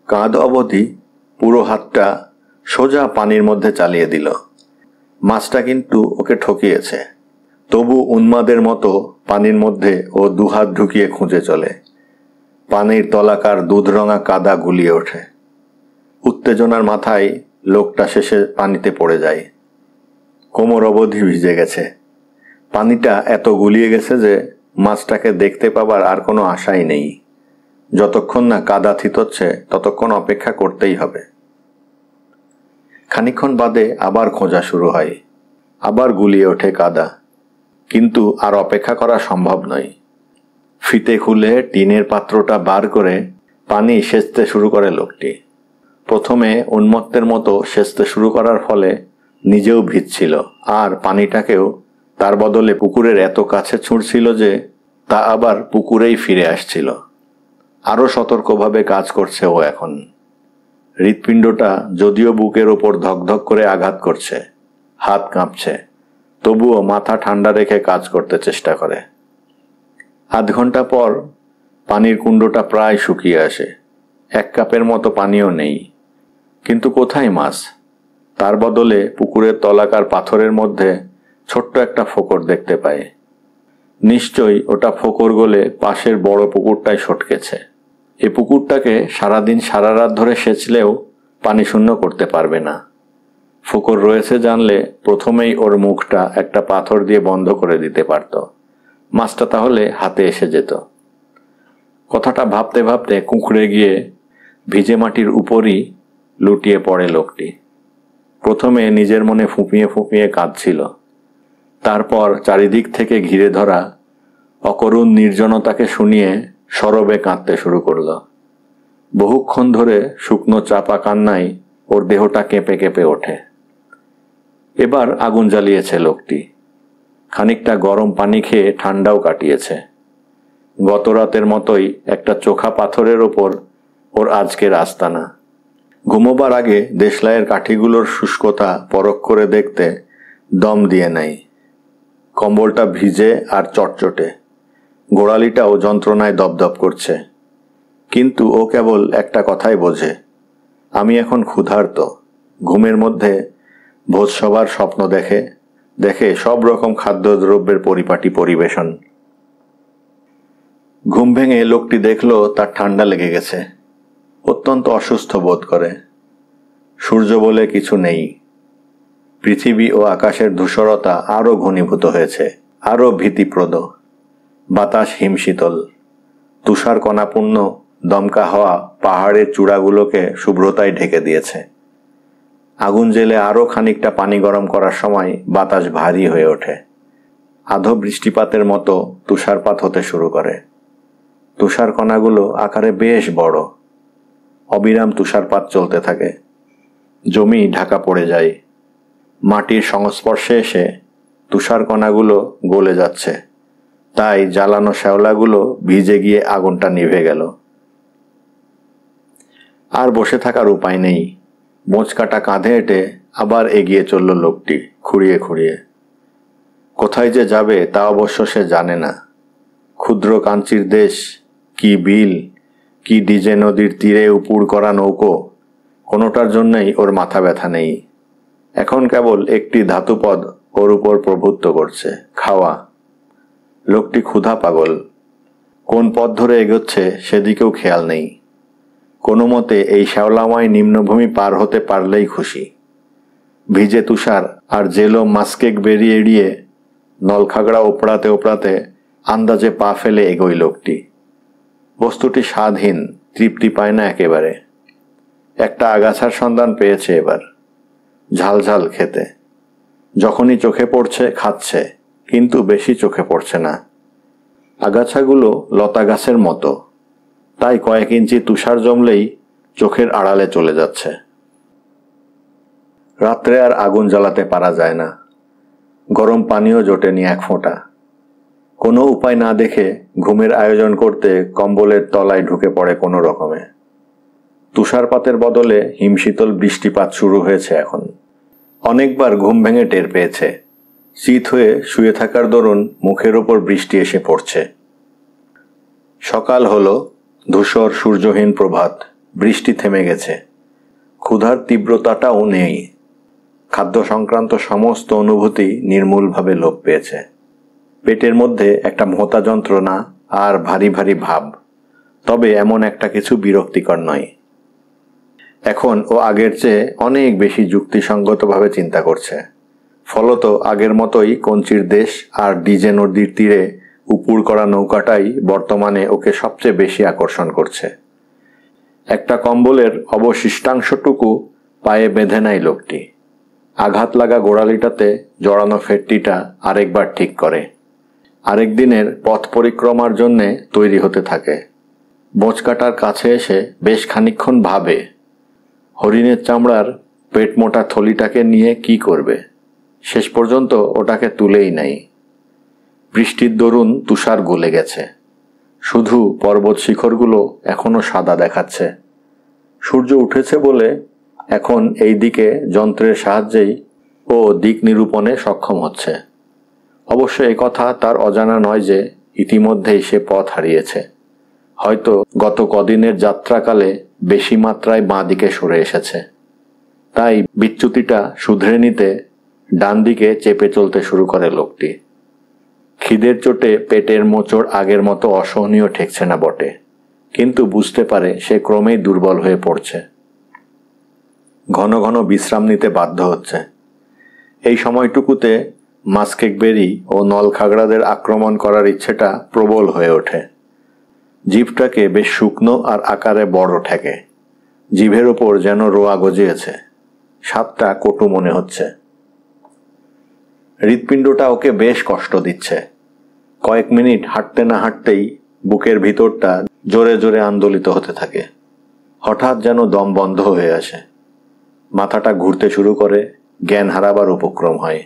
কাঁধ অবধি পুরো হাতটা সোজা পানির মধ্যে চালিয়ে দিল। মাছটা কিন্তু ওকে ঠকিয়েছে। তবু উন্মাদের মতো পানির মধ্যে ও 2 হাত ঢুকিয়ে খুঁজে চলে। পানির তলাকার দুধরঙা কাদা গুলিয়ে ওঠে। উত্তেজনার মাথায় লোকটা শেষে পানিতে পড়ে যায়। কোমর অবধি ভিজে গেছে। পানিটা এত গুলিয়ে গেছে যে মাছটাকে দেখতে পাবার আর কোনো আশাই নেই। যতক্ষণ না কাদা থিতচ্ছে ততক্ষণ অপেক্ষা করতেই হবে। খানিকক্ষণ বাদে আবার খোঁজা শুরু হয়। আবার গুলিয়ে ওঠে কাদা, কিন্তু আর অপেক্ষা করা সম্ভব নয়। ফিতে খুলে টিনের পাত্রটা বার করে পানি সেচতে শুরু করে লোকটি। প্রথমে উন্মত্তের মতো সেচতে শুরু করার ফলে নিজেও ভিজছিল, আর পানিটাকেও তার বদলে পুকুরের এত কাছে ছুঁড়ছিল যে তা আবার পুকুরেই ফিরে আসছিল। আরও সতর্কভাবে কাজ করছে ও এখন। হৃৎপিণ্ডটা যদিও বুকের ওপর ধকধক করে আঘাত করছে, হাত কাঁপছে, তবুও মাথা ঠান্ডা রেখে কাজ করতে চেষ্টা করে। আধ ঘন্টা পর পানির কুণ্ডটা প্রায় শুকিয়ে আসে। 1 কাপের মতো পানিও নেই। কিন্তু কোথায় মাছ? তার বদলে পুকুরের তলাকার পাথরের মধ্যে ছোট্ট একটা ফোকর দেখতে পায়। নিশ্চয়ই ওটা ফোকর গলে পাশের বড় পুকুরটায় সটকেছে। এ পুকুরটাকে সারাদিন সারা রাত ধরে সেচলেও পানি শূন্য করতে পারবে না। ফোকর রয়েছে জানলে প্রথমেই ওর মুখটা একটা পাথর দিয়ে বন্ধ করে দিতে পারত। মাছটা তাহলে হাতে এসে যেত। কথাটা ভাবতে ভাবতে কুঁকড়ে গিয়ে ভিজে মাটির উপরই লুটিয়ে পড়ে লোকটি। প্রথমে নিজের মনে ফুঁপিয়ে ফুঁপিয়ে কাঁদছিল। তারপর চারিদিক থেকে ঘিরে ধরা অকরুণ নির্জনতাকে শুনিয়ে সরবে কাঁদতে শুরু করল। বহুক্ষণ ধরে শুকনো চাপা কান্নায় ওর দেহটা কেঁপে কেঁপে ওঠে। এবার আগুন জ্বালিয়েছে লোকটি। খানিকটা গরম পানি খেয়ে ঠান্ডাও কাটিয়েছে। গত রাতের মতোই একটা চোখা পাথরের ওপর ওর আজকের আস্তানা। ঘুমোবার আগে দেশলাইয়ের কাঠিগুলোর শুষ্কতা পরখ করে দেখতে দম দিয়ে নেয়। কম্বলটা ভিজে আর চটচটে। গোড়ালিটাও যন্ত্রণায় দপদপ করছে। কিন্তু ও কেবল একটা কথাই বোঝে, আমি এখন ক্ষুধার্ত। ঘুমের মধ্যে ভোজসভার স্বপ্ন দেখে দেখে সব রকম খাদ্যদ্রব্যের পরিপাটি পরিবেশন। ঘুম ভেঙে লোকটি দেখল তার ঠান্ডা লেগে গেছে। অত্যন্ত অসুস্থ বোধ করে। সূর্য বলে কিছু নেই। পৃথিবী ও আকাশের ধূসরতা আরও ঘনীভূত হয়েছে, আরও ভীতিপ্রদ। বাতাস হিমশীতল। তুষার কণাপূর্ণ দমকা হাওয়া পাহাড়ের চূড়াগুলোকে শুভ্রতায় ঢেকে দিয়েছে। আগুন জেলে আরও খানিকটা পানি গরম করার সময় বাতাস ভারী হয়ে ওঠে। আধো বৃষ্টিপাতের মতো তুষারপাত হতে শুরু করে। তুষার কণাগুলো আকারে বেশ বড়। অবিরাম তুষারপাত চলতে থাকে। জমি ঢাকা পড়ে যায়। মাটির সংস্পর্শে এসে তুষার কণাগুলো গলে যাচ্ছে, তাই জ্বালানো শ্যাওলাগুলো ভিজে গিয়ে আগুনটা নিভে গেল। আর বসে থাকার উপায় নেই। মোচকাটা কাঁধে এঁটে আবার এগিয়ে চলল লোকটি, খুঁড়িয়ে খুঁড়িয়ে। কোথায় যে যাবে তা অবশ্য সে জানে না। ক্ষুদ্র কাঞ্চির দেশ, কি বিল, কি ডিজে নদীর তীরে উপুড় করা নৌকো, কোনোটার জন্যই ওর মাথা ব্যথা নেই। এখন কেবল একটি ধাতুপদ ওর উপর প্রভুত্ব করছে, খাওয়া। লোকটি ক্ষুধা পাগল। কোন পথ ধরে এগোচ্ছে সেদিকেও খেয়াল নেই। কোনো মতে এই শ্যাওলাময় নিম্নভূমি পার হতে পারলেই খুশি। ভিজে তুষার আর জেলো মাস্কেক বেরিয়ে এড়িয়ে নলখাগড়া ওপড়াতে ওপড়াতে আন্দাজে পা ফেলে এগোয় লোকটি। বস্তুটি স্বাদহীন, তৃপ্তি পায় না একেবারে। একটা আগাছার সন্ধান পেয়েছে এবার, ঝালঝাল খেতে। যখনই চোখে পড়ছে খাচ্ছে, কিন্তু বেশি চোখে পড়ছে না। আগাছাগুলো লতা গাছের মতো, তাই কয়েক ইঞ্চি তুষার জমলেই চোখের আড়ালে চলে যাচ্ছে। রাত্রে আর আগুন জ্বালাতে পারা যায় না। গরম পানিও জোটেনি এক ফোঁটা। কোনো উপায় না দেখে ঘুমের আয়োজন করতে কম্বলের তলায় ঢুকে পড়ে কোনো রকমে। তুষারপাতের বদলে হিমশীতল বৃষ্টিপাত শুরু হয়েছে এখন। অনেকবার ঘুম ভেঙে টের পেয়েছে, শীত হয়ে শুয়ে থাকার দরুন মুখের ওপর বৃষ্টি এসে পড়ছে। সকাল হলো, ধূসর সূর্যহীন প্রভাত। বৃষ্টি থেমে গেছে। ক্ষুধার তীব্রতাটাও নেই। খাদ্য সংক্রান্ত সমস্ত অনুভূতি নির্মূলভাবে লোপ পেয়েছে। পেটের মধ্যে একটা মোটা যন্ত্রণা আর ভারী ভারী ভাব, তবে এমন একটা কিছু বিরক্তিকর নয়। এখন ও আগের চেয়ে অনেক বেশি যুক্তিসঙ্গতভাবে চিন্তা করছে। ফলত আগের মতোই কঞ্চির দেশ আর ডিজে নদীর তীরে উপুড় করা নৌকাটাই বর্তমানে ওকে সবচেয়ে বেশি আকর্ষণ করছে। একটা কম্বলের অবশিষ্টাংশটুকু পায়ে বেঁধে নেয় লোকটি। আঘাত লাগা গোড়ালিটাতে জড়ানো ফেটটিটা আরেকবার ঠিক করে। আরেক দিনের পথ পরিক্রমার জন্যে তৈরি হতে থাকে। বোঁচকাটার কাছে এসে বেশ খানিকক্ষণ ভাবে, হরিণের চামড়ার পেট মোটা থলিটাকে নিয়ে কি করবে। শেষ পর্যন্ত ওটাকে তুলেই নেয়। বৃষ্টির দরুন তুষার গলে গেছে। শুধু পর্বত শিখরগুলো এখনো সাদা দেখাচ্ছে। সূর্য উঠেছে বলে এখন এই দিকে যন্ত্রের সাহায্যেই ও দিক নিরূপণে সক্ষম হচ্ছে। অবশ্য এই কথা তার অজানা নয় যে ইতিমধ্যেই সে পথ হারিয়েছে। হয়তো গত কদিনের যাত্রাকালে বেশি মাত্রায় বাঁ দিকে সরে এসেছে। তাই বিচ্যুতিটা শুধরে নিতে ডান দিকে চেপে চলতে শুরু করে লোকটি। খিদের চোটে পেটের মোচড় আগের মতো অসহনীয় ঠেকছে না বটে, কিন্তু বুঝতে পারে সে ক্রমেই দুর্বল হয়ে পড়ছে। ঘন ঘন বিশ্রাম নিতে বাধ্য হচ্ছে। এই সময়টুকুতে মাস্কেকবেরি ও নলখাগড়াদের আক্রমণ করার ইচ্ছেটা প্রবল হয়ে ওঠে। জিভটাকে বেশ শুকনো আর আকারে বড় ঠেকে। জিভের ওপর যেন রোয়া গজিয়েছে। স্বাদটা কটু মনে হচ্ছে। হৃৎপিণ্ডটা ওকে বেশ কষ্ট দিচ্ছে। কয়েক মিনিট হাঁটতে না হাঁটতেই বুকের ভিতরটা জোরে জোরে আন্দোলিত হতে থাকে। হঠাৎ যেন দম বন্ধ হয়ে আসে। মাথাটা ঘুরতে শুরু করে, জ্ঞান হারাবার উপক্রম হয়।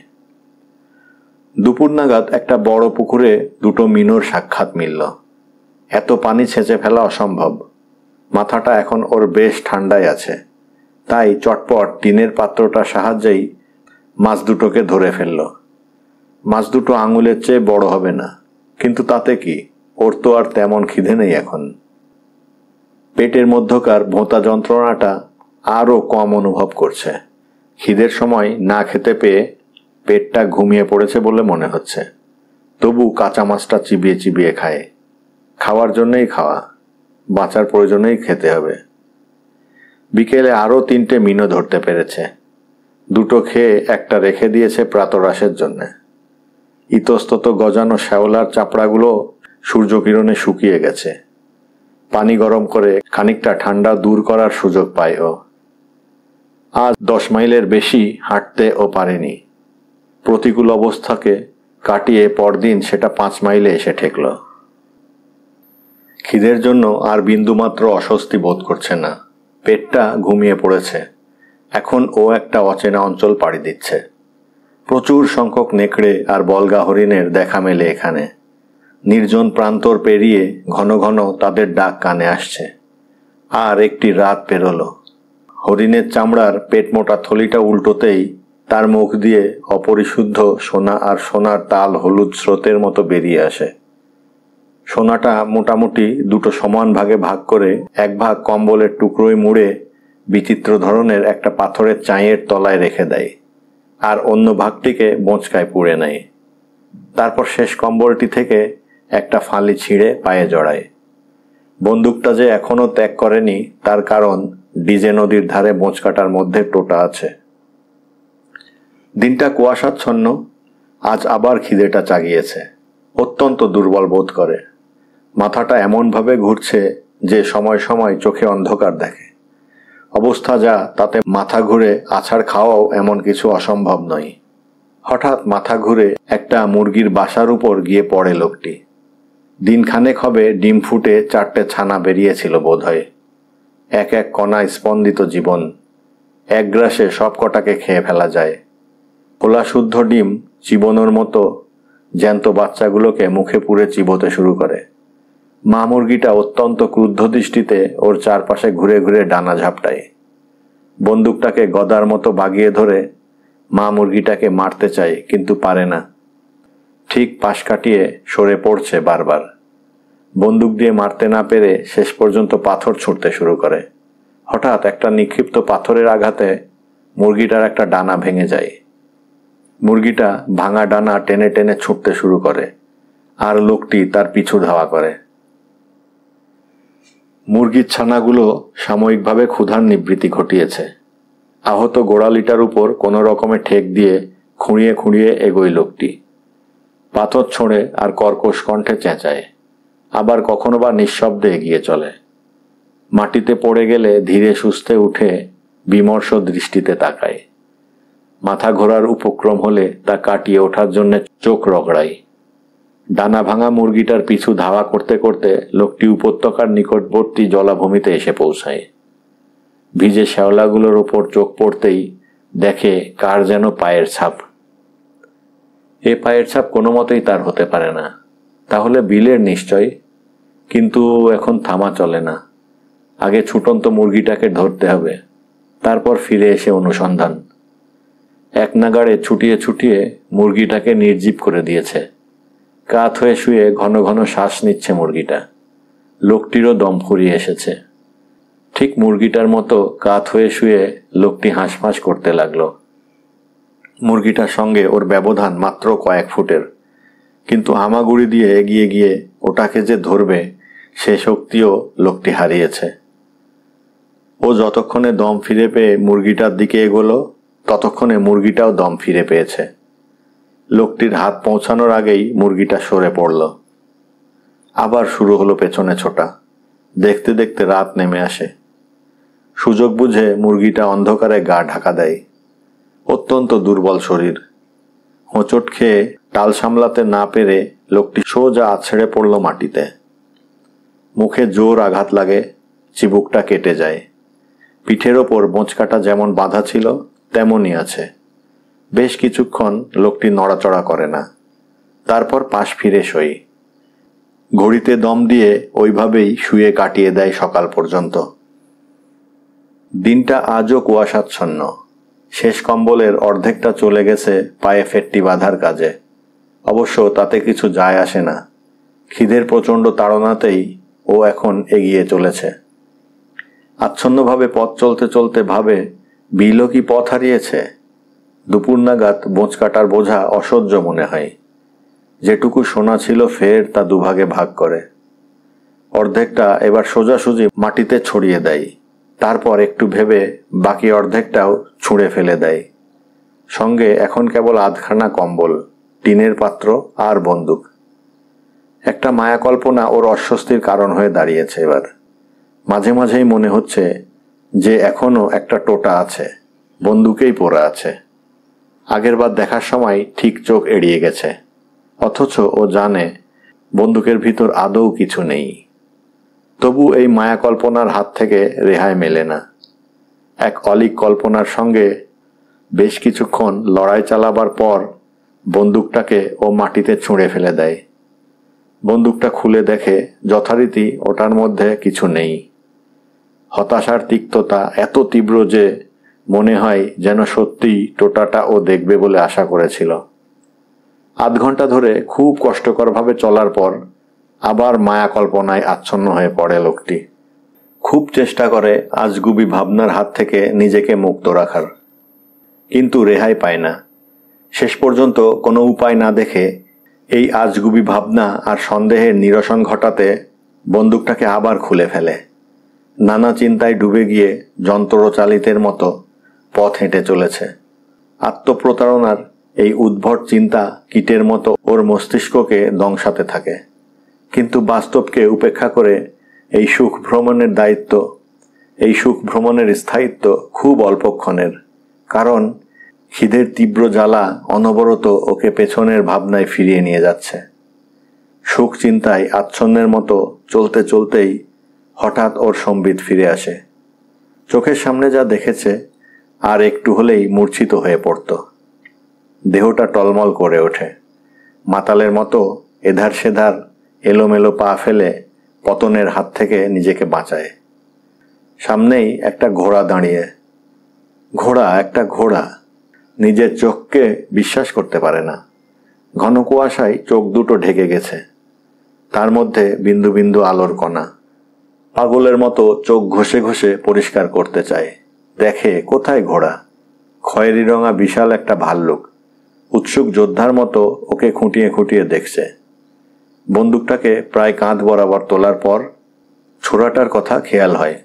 দুপুর নাগাদ একটা বড় পুকুরে দুটো মিনোর সাক্ষাৎ মিলল। এত পানি ছেঁচে ফেলা অসম্ভব। মাথাটা এখন ওর বেশ ঠান্ডায় আছে, তাই চটপট টিনের পাত্রটার সাহায্যেই মাছ দুটোকে ধরে ফেলল। মাছ দুটো আঙুলের চেয়ে বড় হবে না, কিন্তু তাতে কি, ওর তো আর তেমন খিদে নেই এখন। পেটের মধ্যকার ভোঁতা যন্ত্রণাটা আরও কম অনুভব করছে। খিদের সময় না খেতে পেয়ে পেটটা ঘুমিয়ে পড়েছে বলে মনে হচ্ছে। তবু কাঁচা মাছটা চিবিয়ে চিবিয়ে খায়। খাওয়ার জন্যই খাওয়া, বাঁচার প্রয়োজনেই খেতে হবে। বিকেলে আরও 3টে মিনো ধরতে পেরেছে। 2টো খেয়ে একটা রেখে দিয়েছে প্রাতরাশের জন্যে। ইতস্তত গজানো শ্যাওলার চাপড়াগুলো সূর্যকিরণে শুকিয়ে গেছে। পানি গরম করে খানিকটা ঠান্ডা দূর করার সুযোগ পায় ও। আজ 10 মাইলের বেশি হাঁটতে ও পারেনি। প্রতিকূল অবস্থাকে কাটিয়ে পরদিন সেটা 5 মাইলে এসে ঠেকল। খিদের জন্য আর বিন্দুমাত্র অস্বস্তি বোধ করছে না। পেটটা ঘুমিয়ে পড়েছে। এখন ও একটা অচেনা অঞ্চল পাড়ি দিচ্ছে। প্রচুর সংখ্যক নেকড়ে আর বলগা হরিণের দেখা মেলে এখানে। নির্জন প্রান্তর পেরিয়ে ঘন ঘন তাদের ডাক কানে আসছে। আর একটি রাত পেরোলো। হরিণের চামড়ার পেট মোটা থলিটা উল্টোতেই তার মুখ দিয়ে অপরিশুদ্ধ সোনা আর সোনার তাল হলুদ স্রোতের মতো বেরিয়ে আসে। সোনাটা মোটামুটি 2টো সমান ভাগে ভাগ করে 1 ভাগ কম্বলের টুকরোয় মুড়ে বিচিত্র ধরনের একটা পাথরের চাঁইয়ের তলায় রেখে দেয়, আর অন্য ভাগটিকে বোঁচকায় পুড়ে নেয়। তারপর শেষ কম্বলটি থেকে একটা ফালি ছিঁড়ে পায়ে জড়ায়। বন্দুকটা যে এখনো ত্যাগ করেনি তার কারণ ডিজে নদীর ধারে বোঁচকাটার মধ্যে টোটা আছে। দিনটা কুয়াশাচ্ছন্ন। আজ আবার খিদেটা চাগিয়েছে। অত্যন্ত দুর্বল বোধ করে। মাথাটা এমনভাবে ঘুরছে যে সময় সময় চোখে অন্ধকার দেখে। অবস্থা যা তাতে মাথা ঘুরে আছাড় খাওয়াও এমন কিছু অসম্ভব নয়। হঠাৎ মাথা ঘুরে একটা মুরগির বাসার উপর গিয়ে পড়ে লোকটি। দিনখানেক হবে ডিম ফুটে 4টে ছানা বেরিয়েছিল বোধহয়। এক এক কণায় স্পন্দিত জীবন। এক গ্রাসে সব কটাকে খেয়ে ফেলা যায়। খোলা শুদ্ধ ডিম চিবোনোর মতো জ্যান্ত বাচ্চাগুলোকে মুখে পুরে চিবোতে শুরু করে। মা মুরগিটা অত্যন্ত ক্রুদ্ধ দৃষ্টিতে ওর চারপাশে ঘুরে ঘুরে ডানা ঝাপটায়। বন্দুকটাকে গদার মতো বাগিয়ে ধরে মা মুরগিটাকে মারতে চায়, কিন্তু পারে না। ঠিক পাশ কাটিয়ে সরে পড়ছে বারবার। বন্দুক দিয়ে মারতে না পেরে শেষ পর্যন্ত পাথর ছুঁড়তে শুরু করে। হঠাৎ একটা নিক্ষিপ্ত পাথরের আঘাতে মুরগিটার একটা ডানা ভেঙে যায়। মুরগিটা ভাঙা ডানা টেনে টেনে ছুটতে শুরু করে, আর লোকটি তার পিছু ধাওয়া করে। মুরগির ছানাগুলো সাময়িকভাবে ক্ষুধার নিবৃত্তি ঘটিয়েছে। আহত গোড়ালিটার উপর কোনো রকমে ঠেক দিয়ে খুঁড়িয়ে খুঁড়িয়ে এগোয় লোকটি। পাথর ছোঁড়ে আর কর্কশ কণ্ঠে চেঁচায়। আবার কখনো বা নিঃশব্দে এগিয়ে চলে। মাটিতে পড়ে গেলে ধীরে সুস্থে উঠে বিমর্ষ দৃষ্টিতে তাকায়। মাথা ঘোরার উপক্রম হলে তা কাটিয়ে ওঠার জন্য চোখ রগড়ায়। ডানা ভাঙা মুরগিটার পিছু ধাওয়া করতে করতে লোকটি উপত্যকার নিকটবর্তী জলাভূমিতে এসে পৌঁছায়। ভিজে শ্যাওলাগুলোর ওপর চোখ পড়তেই দেখে কার যেন পায়ের ছাপ। এ পায়ের ছাপ কোনো মতেই তার হতে পারে না। তাহলে বিলের নিশ্চয়। কিন্তু এখন থামা চলে না। আগে ছুটন্ত মুরগিটাকে ধরতে হবে, তারপর ফিরে এসে অনুসন্ধান। এক নাগাড়ে ছুটিয়ে ছুটিয়ে মুরগিটাকে নির্জীব করে দিয়েছে। কাত হয়ে শুয়ে ঘন ঘন শ্বাস নিচ্ছে মুরগিটা। লোকটিরও দম ফুরিয়ে এসেছে। ঠিক মুরগিটার মতো কাত হয়ে শুয়ে লোকটি হাঁসফাঁস করতে লাগলো। মুরগিটার সঙ্গে ওর ব্যবধান মাত্র কয়েক ফুটের, কিন্তু হামাগুড়ি দিয়ে এগিয়ে গিয়ে ওটাকে যে ধরবে সে শক্তিও লোকটি হারিয়েছে। ও যতক্ষণে দম ফিরে পেয়ে মুরগিটার দিকে এগোলো, ততক্ষণে মুরগিটাও দম ফিরে পেয়েছে। লোকটির হাত পৌঁছানোর আগেই মুরগিটা সরে পড়ল। আবার শুরু হলো পেছনে ছোটা। দেখতে দেখতে রাত নেমে আসে। সুযোগ বুঝে মুরগিটা অন্ধকারে গা ঢাকা দেয়। অত্যন্ত দুর্বল শরীর। হোঁচট খেয়ে টাল সামলাতে না পেরে লোকটি সোজা আছড়ে পড়ল মাটিতে। মুখে জোর আঘাত লাগে, চিবুকটা কেটে যায়। পিঠের ওপর বোঁচকাটা যেমন বাঁধা ছিল তেমনই আছে। বেশ কিছুক্ষণ লোকটি নড়াচড়া করে না। তারপর পাশ ফিরে শোয়। ঘড়িতে দম দিয়ে ওইভাবেই শুয়ে কাটিয়ে দেয় সকাল পর্যন্ত। দিনটা আজও কুয়াশাচ্ছন্ন। শেষ কম্বলের অর্ধেকটা চলে গেছে পায়ে ফেটটি বাঁধার কাজে। অবশ্য তাতে কিছু যায় আসে না। খিদের প্রচণ্ড তাড়নাতেই ও এখন এগিয়ে চলেছে। আচ্ছন্নভাবে পথ চলতে চলতে ভাবে বিলও কি পথ হারিয়েছে। দুপুর নাগাদ বোঁচ কাটার বোঝা অসহ্য মনে হয়। যেটুকু সোনা ছিল ফের তা দুভাগে ভাগ করে। অর্ধেকটা এবার সোজাসুজি মাটিতে ছড়িয়ে দেয়, তারপর একটু ভেবে বাকি অর্ধেকটাও ছুঁড়ে ফেলে দেয়। সঙ্গে এখন কেবল আধখানা কম্বল, টিনের পাত্র আর বন্দুক। একটা মায়া কল্পনা ওর অস্বস্তির কারণ হয়ে দাঁড়িয়েছে এবার। মাঝে মাঝেই মনে হচ্ছে যে এখনো একটা টোটা আছে, বন্দুকেই পড়ে আছে। আগেরবার দেখার সময় ঠিক চোখ এড়িয়ে গেছে, অথচ ও জানে বন্দুকের ভিতর আদৌ কিছু নেই। তবু এই মায়া কল্পনার হাত থেকে রেহাই মেলে না। এক অলীক কল্পনার সঙ্গে বেশ কিছুক্ষণ লড়াই চালাবার পর বন্দুকটাকে ও মাটিতে ছুঁড়ে ফেলে দেয়। বন্দুকটা খুলে দেখে যথারীতি ওটার মধ্যে কিছু নেই। হতাশার তিক্ততা এত তীব্র যে মনে হয় যেন সত্যিই টোটাটা ও দেখবে বলে আশা করেছিল। আধ ঘন্টা ধরে খুব কষ্টকরভাবে চলার পর আবার মায়া কল্পনায় আচ্ছন্ন হয়ে পড়ে লোকটি। খুব চেষ্টা করে আজগুবি ভাবনার হাত থেকে নিজেকে মুক্ত রাখার, কিন্তু রেহাই পায় না। শেষ পর্যন্ত কোনো উপায় না দেখে এই আজগুবি ভাবনা আর সন্দেহের নিরসন ঘটাতে বন্দুকটাকে আবার খুলে ফেলে। নানা চিন্তায় ডুবে গিয়ে যন্ত্রচালিতের মতো পথ হেঁটে চলেছে। আত্মপ্রতারণার এই উদ্ভট চিন্তা কীটের মতো ওর মস্তিষ্ককে দংশাতে থাকে। কিন্তু বাস্তবকে উপেক্ষা করে এই সুখ ভ্রমণের দায়িত্ব, এই সুখ ভ্রমণের স্থায়িত্ব খুব অল্পক্ষণের। কারণ খিদের তীব্র জ্বালা অনবরত ওকে পেছনের ভাবনায় ফিরিয়ে নিয়ে যাচ্ছে। সুখ চিন্তায় আচ্ছন্নের মতো চলতে চলতেই হঠাৎ ওর সম্বিত ফিরে আসে। চোখের সামনে যা দেখেছে আর একটু হলেই মূর্ছিত হয়ে পড়ত। দেহটা টলমল করে ওঠে। মাতালের মতো এধার সেধার এলোমেলো পা ফেলে পতনের হাত থেকে নিজেকে বাঁচায়। সামনেই একটা ঘোড়া দাঁড়িয়ে। ঘোড়া, একটা ঘোড়া। নিজের চোখকে বিশ্বাস করতে পারে না। ঘন কুয়াশায় চোখ দুটো ঢেকে গেছে, তার মধ্যে বিন্দু বিন্দু আলোর কণা। পাগলের মতো চোখ ঘষে ঘষে পরিষ্কার করতে চায়। দেখে কোথায় ঘোড়া? খয়েরি রঙা বিশাল একটা ভাল্লুক উৎসুক যোদ্ধার মতো ওকে খুঁটিয়ে খুঁটিয়ে দেখছে। বন্দুকটাকে প্রায় কাঁধ বরাবর তোলার পর ছোড়াটার কথা খেয়াল হয়।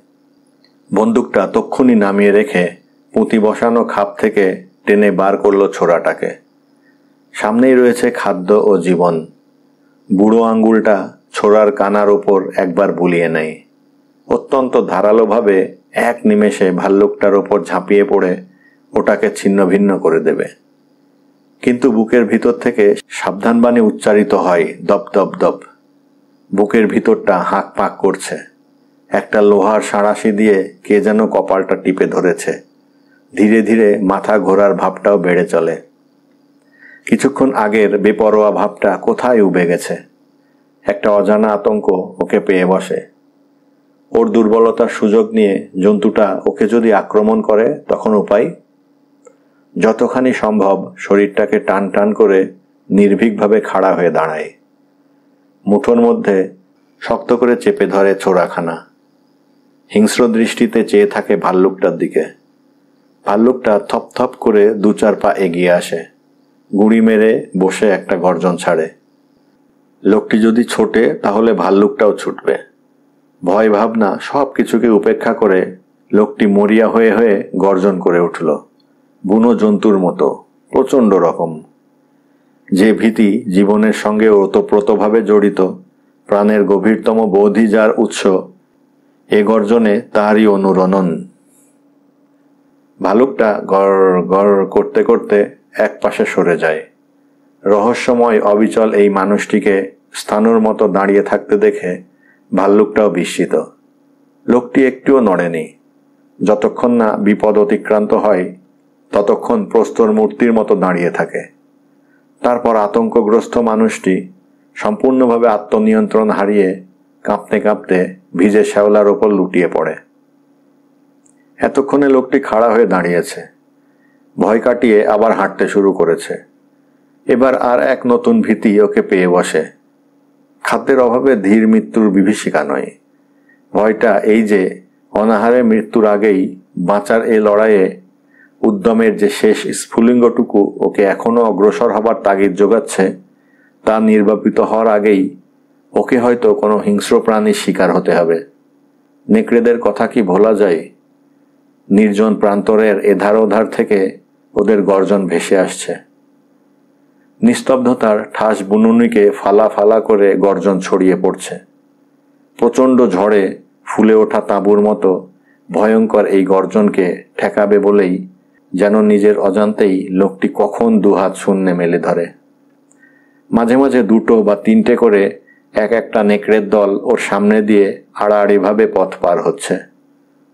বন্দুকটা তক্ষুনি নামিয়ে রেখে পুঁতি বসানো খাপ থেকে টেনে বার করলো ছোড়াটাকে। সামনেই রয়েছে খাদ্য ও জীবন। বুড়ো আঙ্গুলটা ছোড়ার কানার ওপর একবার বুলিয়ে নেয়। অত্যন্ত ধারালোভাবে এক নিমেষে ভাল্লুকটার ওপর ঝাঁপিয়ে পড়ে ওটাকে ছিন্ন ভিন্ন করে দেবে। কিন্তু বুকের ভিতর থেকে সাবধানবাণী উচ্চারিত হয়, দপ দপ দপ। বুকের ভিতরটা হাঁক পাক করছে। একটা লোহার সাঁড়াশি দিয়ে কে যেন কপালটা টিপে ধরেছে। ধীরে ধীরে মাথা ঘোরার ভাবটাও বেড়ে চলে। কিছুক্ষণ আগের বেপরোয়া ভাবটা কোথায় উবে গেছে। একটা অজানা আতঙ্ক ওকে পেয়ে বসে। ওর দুর্বলতার সুযোগ নিয়ে জন্তুটা ওকে যদি আক্রমণ করে তখন উপায়? যতখানি সম্ভব শরীরটাকে টান টান করে নির্ভীকভাবে খাড়া হয়ে দাঁড়ায়। মুঠোর মধ্যে শক্ত করে চেপে ধরে ছোড়াখানা। হিংস্র দৃষ্টিতে চেয়ে থাকে ভাল্লুকটার দিকে। ভাল্লুকটা থপ থপ করে দু চার পা এগিয়ে আসে, গুঁড়ি মেরে বসে একটা গর্জন ছাড়ে। লোকটি যদি ছোটে তাহলে ভাল্লুকটাও ছুটবে। ভয় ভাবনা সব কিছুকে উপেক্ষা করে লোকটি মরিয়া হয়ে হয়ে গর্জন করে উঠল, বুনো জন্তুর মতো, প্রচণ্ড রকম। যে ভীতি জীবনের সঙ্গে ওতপ্রোতভাবে জড়িত, প্রাণের গভীরতম বোধই যার উৎস, এ গর্জনে তারই অনুরণন। ভালুকটা গড় গড় করতে করতে এক পাশে সরে যায়। রহস্যময় অবিচল এই মানুষটিকে স্থানুর মতো দাঁড়িয়ে থাকতে দেখে ভাল্লুকটাও বিস্মিত। লোকটি একটুও নড়েনি। যতক্ষণ না বিপদ অতিক্রান্ত হয় ততক্ষণ প্রস্তর মূর্তির মতো দাঁড়িয়ে থাকে। তারপর আতঙ্কগ্রস্ত মানুষটি সম্পূর্ণভাবে আত্মনিয়ন্ত্রণ হারিয়ে কাঁপতে কাঁপতে ভিজে শ্যাওলার ওপর লুটিয়ে পড়ে। এতক্ষণে লোকটি খাড়া হয়ে দাঁড়িয়েছে। ভয় কাটিয়ে আবার হাঁটতে শুরু করেছে। এবার আর এক নতুন ভীতি ওকে পেয়ে বসে। খাদ্যের অভাবে ধীর মৃত্যুর বিভীষিকা নয়, ভয়টা এই যে অনাহারে মৃত্যুর আগেই বাঁচার এই লড়াইয়ে উদ্যমের যে শেষ স্ফুলিঙ্গটুকু ওকে এখনো অগ্রসর হবার তাগিদ যোগাচ্ছে, তা নির্বাপিত হওয়ার আগেই ওকে হয়তো কোনো হিংস্র প্রাণীর শিকার হতে হবে। নেকড়েদের কথা কি ভোলা যায়? নির্জন প্রান্তরের এধার ওধার থেকে ওদের গর্জন ভেসে আসছে। নিস্তব্ধতার ঠাস বুনুনিকে ফালা ফালা করে গর্জন ছড়িয়ে পড়ছে। প্রচণ্ড ঝড়ে ফুলে ওঠা তাঁবুর মতো ভয়ঙ্কর এই গর্জনকে ঠেকাবে বলেই যেন নিজের অজান্তেই লোকটি কখন দুহাত শূন্যে মেলে ধরে। মাঝে মাঝে দুটো বা তিনটে করে এক একটা নেকড়ের দল ওর সামনে দিয়ে আড়াআড়িভাবে পথ পার হচ্ছে।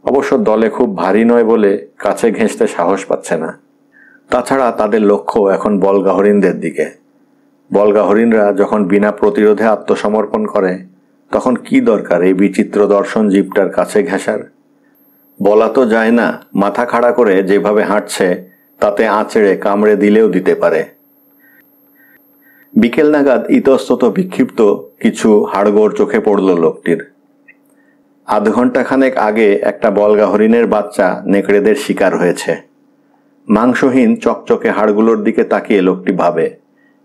অবশ্য দলে খুব ভারী নয় বলে কাছে ঘেঁষতে সাহস পাচ্ছে না। তাছাড়া তাদের লক্ষ্য এখন বলগা হরিণদের দিকে। বলগা হরিণরা যখন বিনা প্রতিরোধে আত্মসমর্পণ করে, তখন কি দরকার এই বিচিত্র দর্শন জীবটার কাছে ঘেঁষার? বলা তো যায় না, মাথা খাড়া করে যেভাবে হাঁটছে তাতে আঁচড়ে কামড়ে দিলেও দিতে পারে। বিকেল নাগাদ ইতস্তত বিক্ষিপ্ত কিছু হাড়গোড় চোখে পড়ল লোকটির। আধ ঘন্টা খানেক আগে একটা বলগা হরিণের বাচ্চা নেকড়েদের শিকার হয়েছে। মাংসহীন চকচকে হাড়গুলোর দিকে তাকিয়ে লোকটি ভাবে,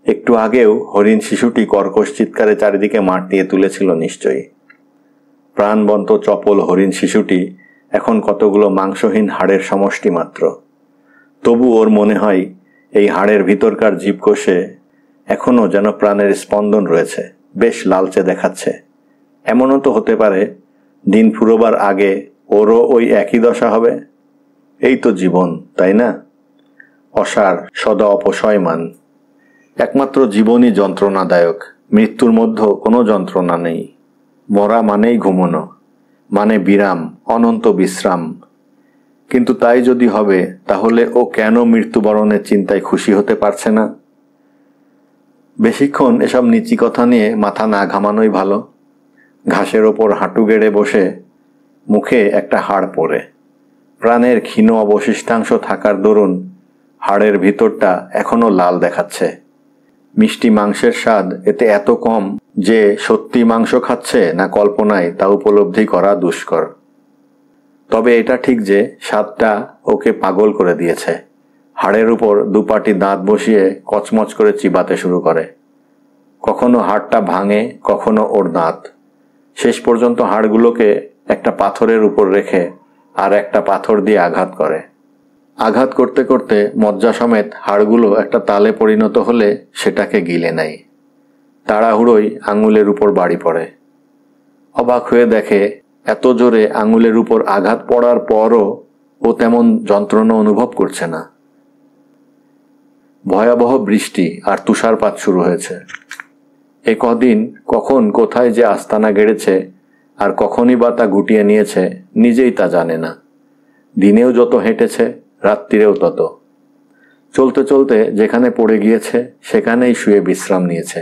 একটু আগেও হরিণ শিশুটি কর্কশ চিৎকারে চারিদিকে মাঠ দিয়ে তুলেছিল নিশ্চয়ই। প্রাণবন্ত চপল হরিণ শিশুটি এখন কতগুলো মাংসহীন হাড়ের সমষ্টি মাত্র। তবু ওর মনে হয় এই হাড়ের ভিতরকার জীবকোষে এখনো যেন প্রাণের স্পন্দন রয়েছে, বেশ লালচে দেখাচ্ছে। এমনও তো হতে পারে দিন ফুরোবার আগে ওরও ওই একই দশা হবে। এই তো জীবন, তাই না? অসার, সদা অপসয়মান। একমাত্র জীবনই যন্ত্রণাদায়ক, মৃত্যুর মধ্যে কোনো যন্ত্রণা নেই। মরা মানেই ঘুমোনো, মানে বিরাম, অনন্ত বিশ্রাম। কিন্তু তাই যদি হবে, তাহলে ও কেন মৃত্যুবরণের চিন্তায় খুশি হতে পারছে না? বেশিক্ষণ এসব নিচি কথা নিয়ে মাথা না ঘামানোই ভালো। ঘাসের ওপর হাঁটু গেড়ে বসে মুখে একটা হাড় পড়ে প্রাণের ক্ষীণ অবশিষ্টাংশ থাকার দরুন হাড়ের ভিতরটা এখনো লাল দেখাচ্ছে। মিষ্টি মাংসের স্বাদ এতে এত কম যে সত্যি মাংস খাচ্ছে না কল্পনায় তা উপলব্ধি করা দুষ্কর। তবে এটা ঠিক যে স্বাদটা ওকে পাগল করে দিয়েছে। হাড়ের উপর দুপাটি দাঁত বসিয়ে কচমচ করে চিবাতে শুরু করে। কখনো হাড়টা ভাঙে, কখনো ওর দাঁত। শেষ পর্যন্ত হাড়গুলোকে একটা পাথরের উপর রেখে আর একটা পাথর দিয়ে আঘাত করে। আঘাত করতে করতে মজ্জা সমেত হাড়গুলো একটা তালে পরিণত হলে সেটাকে গিলে নেয়। তাড়াহুড়োই আঙুলের উপর বাড়ি পড়ে। অবাক হয়ে দেখে এত জোরে আঙুলের উপর আঘাত পড়ার পরও ও তেমন যন্ত্রণা অনুভব করছে না। ভয়াবহ বৃষ্টি আর তুষারপাত শুরু হয়েছে। এ কদিন কখন কোথায় যে আস্তানা গেড়েছে আর কখনই বা তা গুটিয়ে নিয়েছে নিজেই তা জানে না। দিনেও যত হেঁটেছে, রাত্রিরেও তত। চলতে চলতে যেখানে পড়ে গিয়েছে সেখানেই শুয়ে বিশ্রাম নিয়েছে।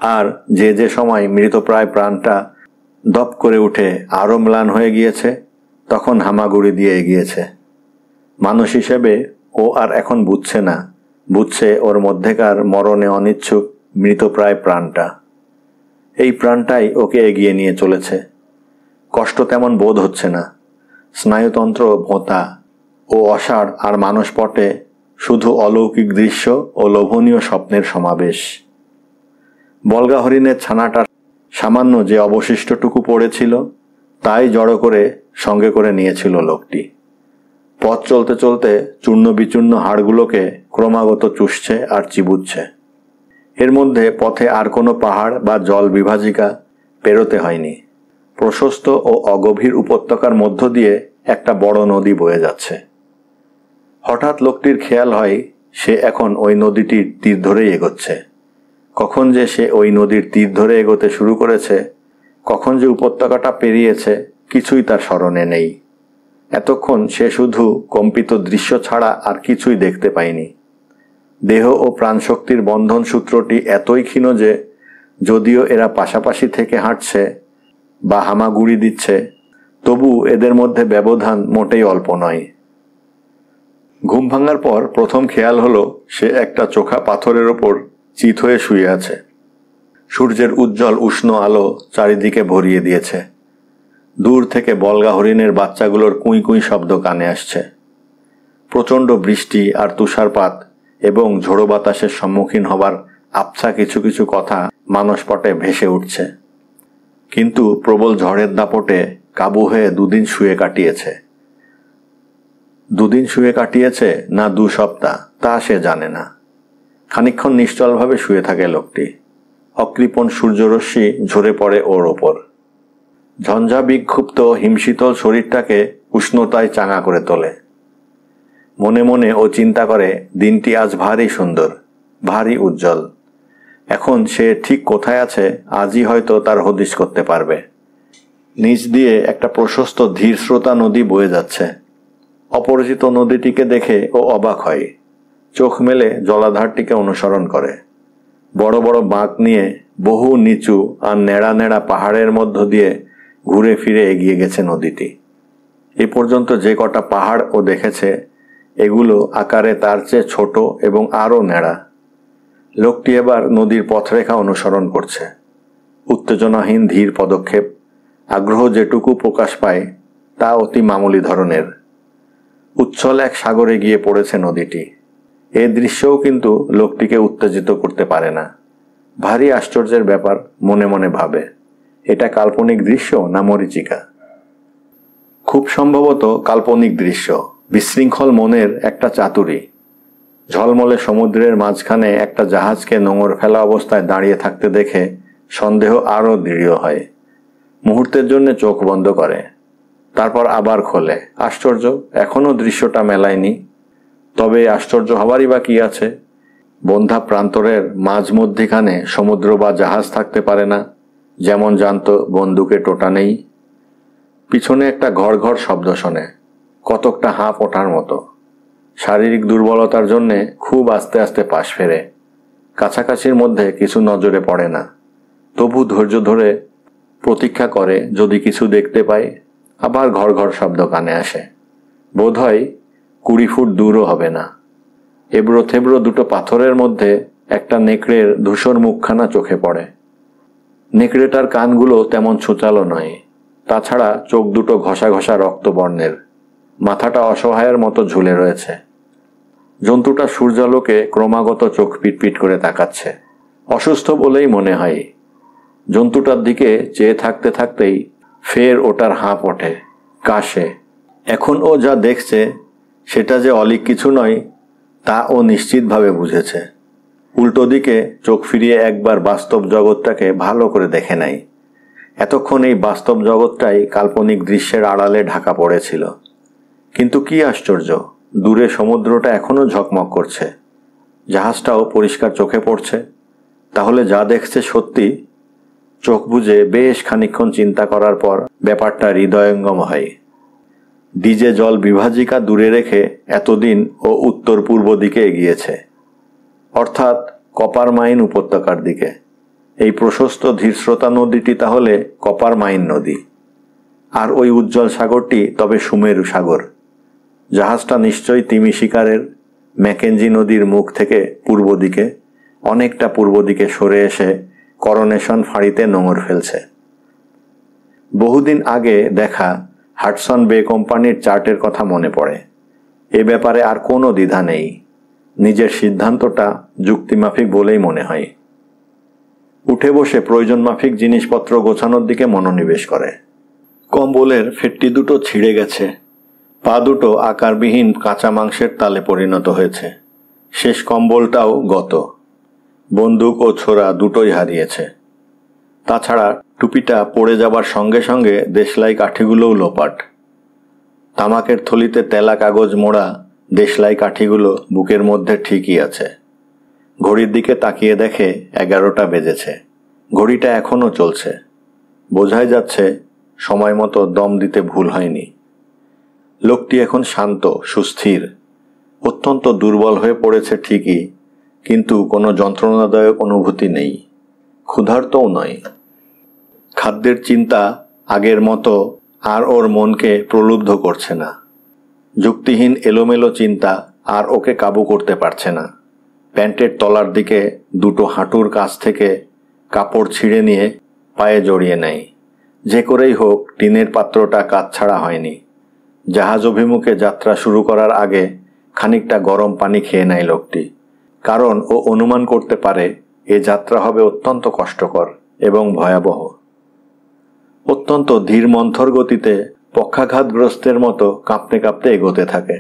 আর যে যে সময় মৃতপ্রায় প্রাণটা দপ করে উঠে আরো ম্লান হয়ে গিয়েছে, তখন হামাগুড়ি দিয়ে এগিয়েছে। মানুষ হিসেবে ও আর এখন বুঝছে না, বুঝছে ওর মধ্যেকার মরণে অনিচ্ছুক মৃতপ্রায় প্রাণটা। এই প্রাণটাই ওকে এগিয়ে নিয়ে চলেছে। কষ্ট তেমন বোধ হচ্ছে না। স্নায়ুতন্ত্র ভোঁতা ও অসাড় আর মানসপটে শুধু অলৌকিক দৃশ্য ও লোভনীয় স্বপ্নের সমাবেশ। বলগা হরিণের ছানাটার সামান্য যে অবশিষ্টটুকু পড়েছিল তাই জড়ো করে সঙ্গে করে নিয়েছিল লোকটি। পথ চলতে চলতে চূর্ণ বিচূর্ণ হাড়গুলোকে ক্রমাগত চুষছে আর চিবুচ্ছে। এর মধ্যে পথে আর কোনো পাহাড় বা জল বিভাজিকা পেরোতে হয়নি। প্রশস্ত ও অগভীর উপত্যকার মধ্য দিয়ে একটা বড় নদী বয়ে যাচ্ছে। হঠাৎ লোকটির খেয়াল হয় সে এখন ওই নদীটির তীর ধরেই এগোচ্ছে। কখন যে সে ওই নদীর তীর ধরে এগোতে শুরু করেছে, কখন যে উপত্যকাটা পেরিয়েছে, কিছুই তার স্মরণে নেই। এতক্ষণ সে শুধু কম্পিত দৃশ্য ছাড়া আর কিছুই দেখতে পায়নি। দেহ ও প্রাণশক্তির বন্ধন সূত্রটি এতই ক্ষীণ যে যদিও এরা পাশাপাশি থেকে হাঁটছে বা হামাগুড়ি দিচ্ছে, তবু এদের মধ্যে ব্যবধান মোটেই অল্প নয়। ঘুম ভাঙার পর প্রথম খেয়াল হলো সে একটা চোখা পাথরের ওপর চিত হয়ে শুয়ে আছে। সূর্যের উজ্জ্বল উষ্ণ আলো চারিদিকে ভরিয়ে দিয়েছে। দূর থেকে বলগা হরিণের বাচ্চাগুলোর কুঁই কুঁই শব্দ কানে আসছে। প্রচণ্ড বৃষ্টি আর তুষারপাত এবং ঝোড়ো বাতাসের সম্মুখীন হবার আবছা কিছু কিছু কথা মানসপটে ভেসে উঠছে। কিন্তু প্রবল ঝড়ের দাপটে কাবু হয়ে দুদিন শুয়ে কাটিয়েছে না 2 সপ্তাহ তা সে জানে না। খানিকক্ষণ নিশ্চলভাবে শুয়ে থাকে লোকটি। অকৃপণ সূর্যরশ্মি ঝরে পড়ে ওর ওপর। ঝঞ্ঝা বিক্ষুব্ধ হিমশীতল শরীরটাকে উষ্ণতায় চাঙা করে তোলে। মনে মনে ও চিন্তা করে দিনটি আজ ভারী সুন্দর, ভারী উজ্জ্বল। এখন সে ঠিক কোথায় আছে আজই হয়তো তার হদিশ করতে পারবে। নিচ দিয়ে একটা প্রশস্ত ধীর স্রোতা নদী বয়ে যাচ্ছে। অপরিচিত নদীটিকে দেখে ও অবাক হয়। চোখ মেলে জলাধারটিকে অনুসরণ করে। বড় বড় বাঁক নিয়ে বহু নিচু আর নেড়া নেড়া পাহাড়ের মধ্য দিয়ে ঘুরে ফিরে এগিয়ে গেছে নদীটি। এ পর্যন্ত যে কটা পাহাড় ও দেখেছে এগুলো আকারে তার চেয়ে ছোট এবং আরও নেড়া। লোকটি এবার নদীর পথরেখা অনুসরণ করছে। উত্তেজনাহীন ধীর পদক্ষেপ, আগ্রহ যেটুকু প্রকাশ পায় তা অতি মামুলি ধরনের। উচ্ছল এক সাগরে গিয়ে পড়েছে নদীটি। এ দৃশ্যও কিন্তু লোকটিকে উত্তেজিত করতে পারে না। ভারী আশ্চর্যের ব্যাপার মনে মনে ভাবে। এটা কাল্পনিক দৃশ্য না মরীচিকা? খুব সম্ভবত কাল্পনিক দৃশ্য, বিশৃঙ্খল মনের একটা চাতুরী। ঝলমলে সমুদ্রের মাঝখানে একটা জাহাজকে নোঙর ফেলা অবস্থায় দাঁড়িয়ে থাকতে দেখে সন্দেহ আরও দৃঢ় হয়। মুহূর্তের জন্য চোখ বন্ধ করে, তারপর আবার খোলে। আশ্চর্য, এখনও দৃশ্যটা মেলায়নি। তবে আশ্চর্য হবারই বা কি আছে? বন্ধ্যা প্রান্তরের মাঝ মধ্যিখানে সমুদ্র বা জাহাজ থাকতে পারে না, যেমন জানত বন্দুকে টোটা নেই। পিছনে একটা ঘর ঘর শব্দ শোনে, কতকটা হাঁপ ওঠার মতো। শারীরিক দুর্বলতার জন্যে খুব আস্তে আস্তে পাশ ফেরে। কাছাকাছির মধ্যে কিছু নজরে পড়ে না, তবু ধৈর্য ধরে প্রতীক্ষা করে যদি কিছু দেখতে পায়। আবার ঘর ঘর শব্দ কানে আসে। বোধহয় 20 ফুট দূরও হবে না। এবড়ো থেবড়ো দুটো পাথরের মধ্যে একটা নেকড়ের ধূসর মুখখানা চোখে পড়ে। নেকড়েটার কানগুলো তেমন ছুচালো নয়, তাছাড়া চোখ দুটো ঘষা ঘষা রক্তবর্ণের, মাথাটা অসহায়ের মতো ঝুলে রয়েছে। জন্তুটা সূর্যালোকে ক্রমাগত চোখ পিটপিট করে তাকাচ্ছে। অসুস্থ বলেই মনে হয়। জন্তুটার দিকে চেয়ে থাকতে থাকতেই ফের ওটার হাঁপ ওঠে, কাশে। এখন ও যা দেখছে সেটা যে অলিক কিছু নয় তা ও নিশ্চিতভাবে বুঝেছে। উল্টো দিকে চোখ ফিরিয়ে একবার বাস্তব জগৎটাকে ভালো করে দেখে নেয়। এতক্ষণ এই বাস্তব জগৎটাই কাল্পনিক দৃশ্যের আড়ালে ঢাকা পড়েছিল। কিন্তু কি আশ্চর্য, দূরে সমুদ্রটা এখনো ঝকমক করছে, জাহাজটাও পরিষ্কার চোখে পড়ছে। তাহলে যা দেখছে সত্যি? চোখ বুজে বেশ খানিকক্ষণ চিন্তা করার পর ব্যাপারটা হৃদয়ঙ্গম হয়। ডিজে জল বিভাজিকা দূরে রেখে এতদিন ও উত্তর পূর্ব দিকে এগিয়েছে, অর্থাৎ কপার মাইন উপত্যকার দিকে। এই প্রশস্ত ধীরস্রোতা নদীটি তাহলে কপার মাইন নদী, আর ওই উজ্জ্বল সাগরটি তবে সুমেরু সাগর। জাহাজটা নিশ্চয়ই তিমি শিকারের ম্যাকেঞ্জি নদীর মুখ থেকে পূর্ব দিকে, অনেকটা পূর্ব দিকে সরে এসে করোনেশন ফাঁড়িতে নোঙর ফেলছে। বহুদিন আগে দেখা হাডসন বে কোম্পানির চার্টের কথা মনে পড়ে। এ ব্যাপারে আর কোনো দ্বিধা নেই। নিজের সিদ্ধান্তটা যুক্তিমাফিক বলেই মনে হয়। উঠে বসে প্রয়োজন মাফিক জিনিসপত্র গোছানোর দিকে মনোনিবেশ করে। কম্বলের ফেটটি দুটো ছিঁড়ে গেছে, পা দুটো আকারবিহীন কাঁচা মাংসের তালে পরিণত হয়েছে। শেষ কম্বলটাও গত। বন্দুক ও ছোরা দুটোই হারিয়েছে। তাছাড়া টুপিটা পড়ে যাবার সঙ্গে সঙ্গে দেশলাই কাঠিগুলোও লোপাট। তামাকের থলিতে তেলা কাগজ মোড়া দেশলাই কাঠিগুলো বুকের মধ্যে ঠিকই আছে। ঘড়ির দিকে তাকিয়ে দেখে 11টা বেজেছে। ঘড়িটা এখনও চলছে। বোঝাই যাচ্ছে সময় মতো দম দিতে ভুল হয়নি। লোকটি এখন শান্ত, সুস্থির। অত্যন্ত দুর্বল হয়ে পড়েছে ঠিকই, কিন্তু কোনো যন্ত্রণাদায়ক অনুভূতি নেই। ক্ষুধার্তও নয়। খাদ্যের চিন্তা আগের মতো আর ওর মনকে প্রলুব্ধ করছে না। যুক্তিহীন এলোমেলো চিন্তা আর ওকে কাবু করতে পারছে না। প্যান্টের তলার দিকে দুটো হাঁটুর কাছ থেকে কাপড় ছিঁড়ে নিয়ে পায়ে জড়িয়ে নেয়, যে করেই হোক টিনের পাত্রটা কাজ ছাড়া হয়নি। জাহাজ অভিমুখে যাত্রা শুরু করার আগে খানিকটা গরম পানি খেয়ে নেয় লোকটি, কারণ ও অনুমান করতে পারে এ যাত্রা হবে অত্যন্ত কষ্টকর এবং ভয়াবহ। অত্যন্ত ধীর মন্থর গতিতে পক্ষাঘাতগ্রস্তের মতো কাঁপতে কাঁপতে এগোতে থাকে।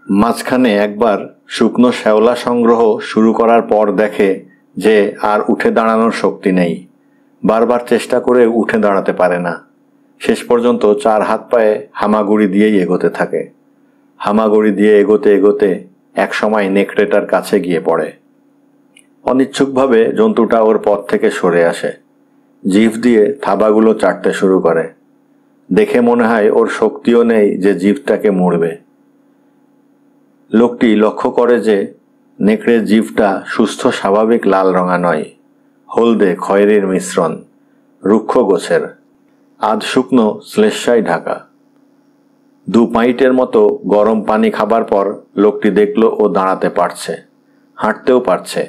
মাঝখানে একবার শুকনো শ্যাওলা সংগ্রহ শুরু করার পর দেখে যে আর উঠে দাঁড়ানোর শক্তি নেই। বারবার চেষ্টা করে উঠে দাঁড়াতে পারে না। শেষ পর্যন্ত 4 হাত পায়ে হামাগুড়ি দিয়েই এগোতে থাকে। হামাগুড়ি দিয়ে এগোতে এগোতে এক সময় নেকড়েটার কাছে গিয়ে পড়ে। অনিচ্ছুকভাবে জন্তুটা ওর পথ থেকে সরে আসে। জিভ দিয়ে থাবাগুলো চাটতে শুরু করে। দেখে মনে হয় ওর শক্তিও নেই যে জিভটাকে মুড়বে। লোকটি লক্ষ্য করে যে নেকড়ের জিভটা সুস্থ স্বাভাবিক লাল রঙা নয়, হলদে খয়েরির মিশ্রণ, রুক্ষ গোছের, আধ শুকনো শ্লেষ্মায় ঢাকা। 2 পাইটের মতো গরম পানি খাবার পর লোকটি দেখল ও দাঁড়াতে পারছে, হাঁটতেও পারছে,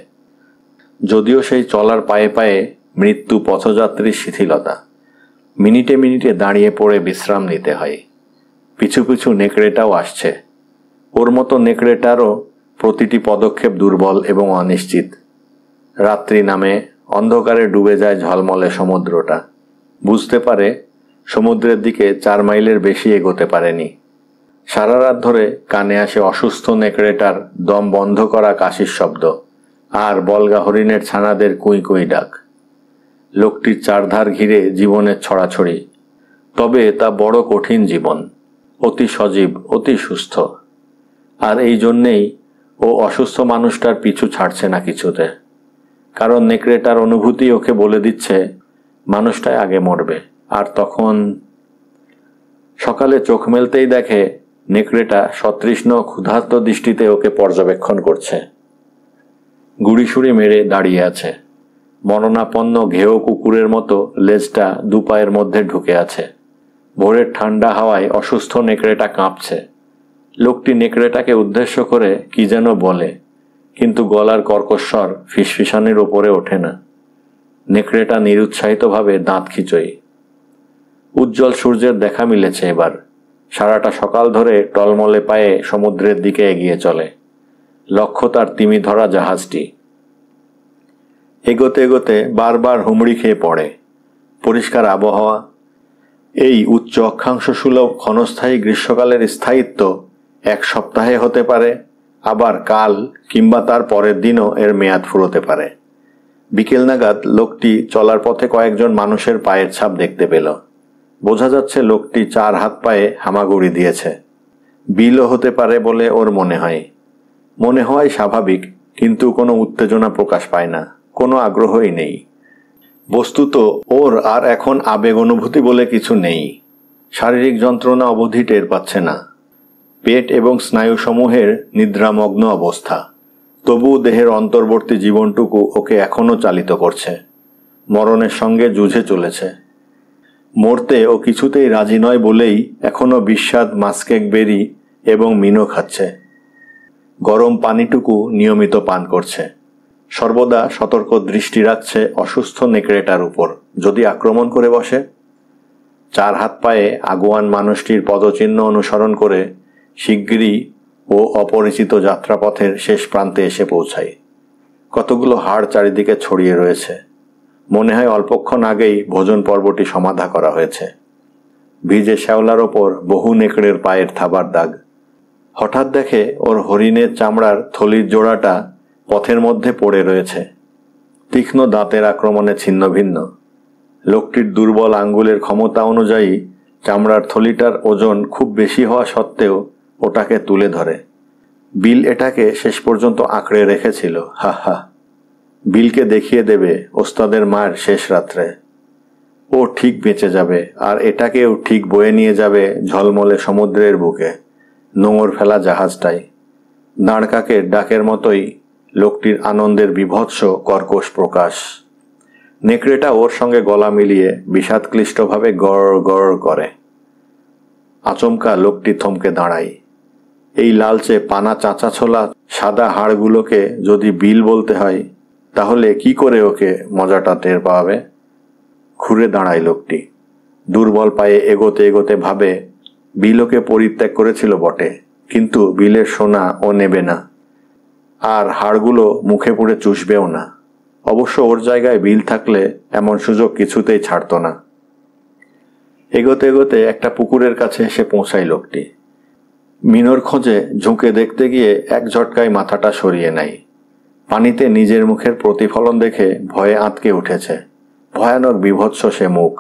যদিও সেই চলার পায়ে পায়ে মৃত্যু পথযাত্রীর শিথিলতা। মিনিটে মিনিটে দাঁড়িয়ে পড়ে বিশ্রাম নিতে হয়। পিছু পিছু নেকড়েটাও আসছে। ওর মতো নেকড়েটারও প্রতিটি পদক্ষেপ দুর্বল এবং অনিশ্চিত। রাত্রি নামে, অন্ধকারে ডুবে যায় ঝলমলে সমুদ্রটা। বুঝতে পারে সমুদ্রের দিকে 4 মাইলের বেশি এগোতে পারেনি। সারা রাত ধরে কানে আসে অসুস্থ নেকড়েটার দম বন্ধ করা কাশির শব্দ আর বলগা হরিণের ছানাদের কুই কুই ডাক। লোকটির চারধার ঘিরে জীবনের ছড়াছড়ি, তবে তা বড় কঠিন জীবন, অতি সজীব, অতি সুস্থ। আর এই জন্যেই ও অসুস্থ মানুষটার পিছু ছাড়ছে না কিছুতে, কারণ নেকড়েটার অনুভূতি ওকে বলে দিচ্ছে মানুষটাই আগে মরবে। আর তখন সকালে চোখ মেলতেই দেখে নেকড়েটা সতৃষ্ণ ক্ষুধার্ত দৃষ্টিতে ওকে পর্যবেক্ষণ করছে। গুড়িসুড়ি মেরে দাঁড়িয়ে আছে। মরণাপন্ন ঘেয় কুকুরের মতো লেজটা 2 পায়ের মধ্যে ঢুকে আছে। ভোরের ঠান্ডা হাওয়ায় অসুস্থ নেকড়েটা কাঁপছে। লোকটি নেকড়েটাকে উদ্দেশ্য করে কি যেন বলে, কিন্তু গলার কর্কশ্বর ফিসফিসানির ওপরে ওঠে না। নেকড়েটা নিরুৎসাহিতভাবে দাঁত খিচোয়। উজ্জ্বল সূর্যের দেখা মিলেছে এবার। সারাটা সকাল ধরে টলমলে পায়ে সমুদ্রের দিকে এগিয়ে চলে। লক্ষ্য তার তিমি ধরা জাহাজটি। এগোতে এগোতে বারবার হুমড়ি খেয়ে পড়ে। পরিষ্কার আবহাওয়া, এই উচ্চ অক্ষাংশ সুলভ ক্ষণস্থায়ী গ্রীষ্মকালের স্থায়িত্ব 1 সপ্তাহে হতে পারে, আবার কাল কিংবা তার পরের দিনও এর মেয়াদ ফুরোতে পারে। বিকেল নাগাদ লোকটি চলার পথে কয়েকজন মানুষের পায়ের ছাপ দেখতে পেল। বোঝা যাচ্ছে লোকটি 4 হাত পায়ে হামাগুড়ি দিয়েছে। বিলও হতে পারে বলে ওর মনে হয় স্বাভাবিক, কিন্তু কোনো উত্তেজনা প্রকাশ পায় না, কোনো আগ্রহই নেই। বস্তুত ওর আর এখন আবেগ অনুভূতি বলে কিছু নেই। শারীরিক যন্ত্রণা অবধি টের পাচ্ছে না। পেট এবং স্নায়ুসমূহের নিদ্রামগ্ন অবস্থা, তবু দেহের অন্তর্বর্তী জীবনটুকু ওকে এখনও চালিত করছে। মরণের সঙ্গে যুঝে চলেছে। মরতে ও কিছুতেই রাজি নয় বলেই এখনও বিস্বাদ মাছকেক বেরি এবং মিনো খাচ্ছে। গরম পানিটুকু নিয়মিত পান করছে। সর্বদা সতর্ক দৃষ্টি রাখছে অসুস্থ নেকড়েটার উপর, যদি আক্রমণ করে বসে। 4 হাত পায়ে আগুয়ান মানুষটির পদচিহ্ন অনুসরণ করে শিগগিরই ও অপরিচিত যাত্রাপথের শেষ প্রান্তে এসে পৌঁছায়। কতগুলো হাড় চারিদিকে ছড়িয়ে রয়েছে। মনে হয় অল্পক্ষণ আগেই ভোজন পর্বটি সমাধা করা হয়েছে। ভিজে শ্যাওলার ওপর বহু নেকড়ের পায়ের থাবার দাগ। হঠাৎ দেখে ওর হরিণের চামড়ার থলির জোড়াটা পথের মধ্যে পড়ে রয়েছে, তীক্ষ্ণ দাঁতের আক্রমণে ছিন্ন ভিন্ন। লোকটির দুর্বল আঙ্গুলের ক্ষমতা অনুযায়ী চামড়ার থলিটার ওজন খুব বেশি হওয়া সত্ত্বেও ওটাকে তুলে ধরে। বিল এটাকে শেষ পর্যন্ত আঁকড়ে রেখেছিল। হা হা, বিলকে দেখিয়ে দেবে ওস্তাদের মায়ের শেষ রাত্রে। ও ঠিক বেঁচে যাবে, আর এটাকেও ঠিক বয়ে নিয়ে যাবে ঝলমলে সমুদ্রের বুকে, নোঙর ফেলা জাহাজটাই। দাঁড়কাকের ডাকের মতোই লোকটির আনন্দের বিভৎস কর্কশ প্রকাশ। নেকড়েটা ওর সঙ্গে গলা মিলিয়ে বিষাদক্লিষ্টভাবে গড় গড় করে। আচমকা লোকটি থমকে দাঁড়ায়। এই লালচে পানা চাঁচা ছোলা সাদা হাড়গুলোকে যদি বিল বলতে হয়, তাহলে কি করে ওকে মজাটা টের পাবে? ঘুরে দাঁড়ায় লোকটি। দুর্বল পায়ে এগোতে এগোতে ভাবে বিল ওকে পরিত্যাগ করেছিল বটে, কিন্তু বিলের সোনা ও নেবে না, আর হাড়গুলো মুখে পুড়ে চুষবেও না। অবশ্য ওর জায়গায় বিল থাকলে এমন সুযোগ কিছুতেই ছাড়ত না। এগোতে এগোতে একটা পুকুরের কাছে এসে পৌঁছায় লোকটি। মিনোর খোঁজে ঝুঁকে দেখতে গিয়ে এক ঝটকায় মাথাটা সরিয়ে নেয়। পানিতে নিজের মুখের প্রতিফলন দেখে ভয়ে আঁতকে উঠেছে। ভয়ানক বিভৎস সে মুখ,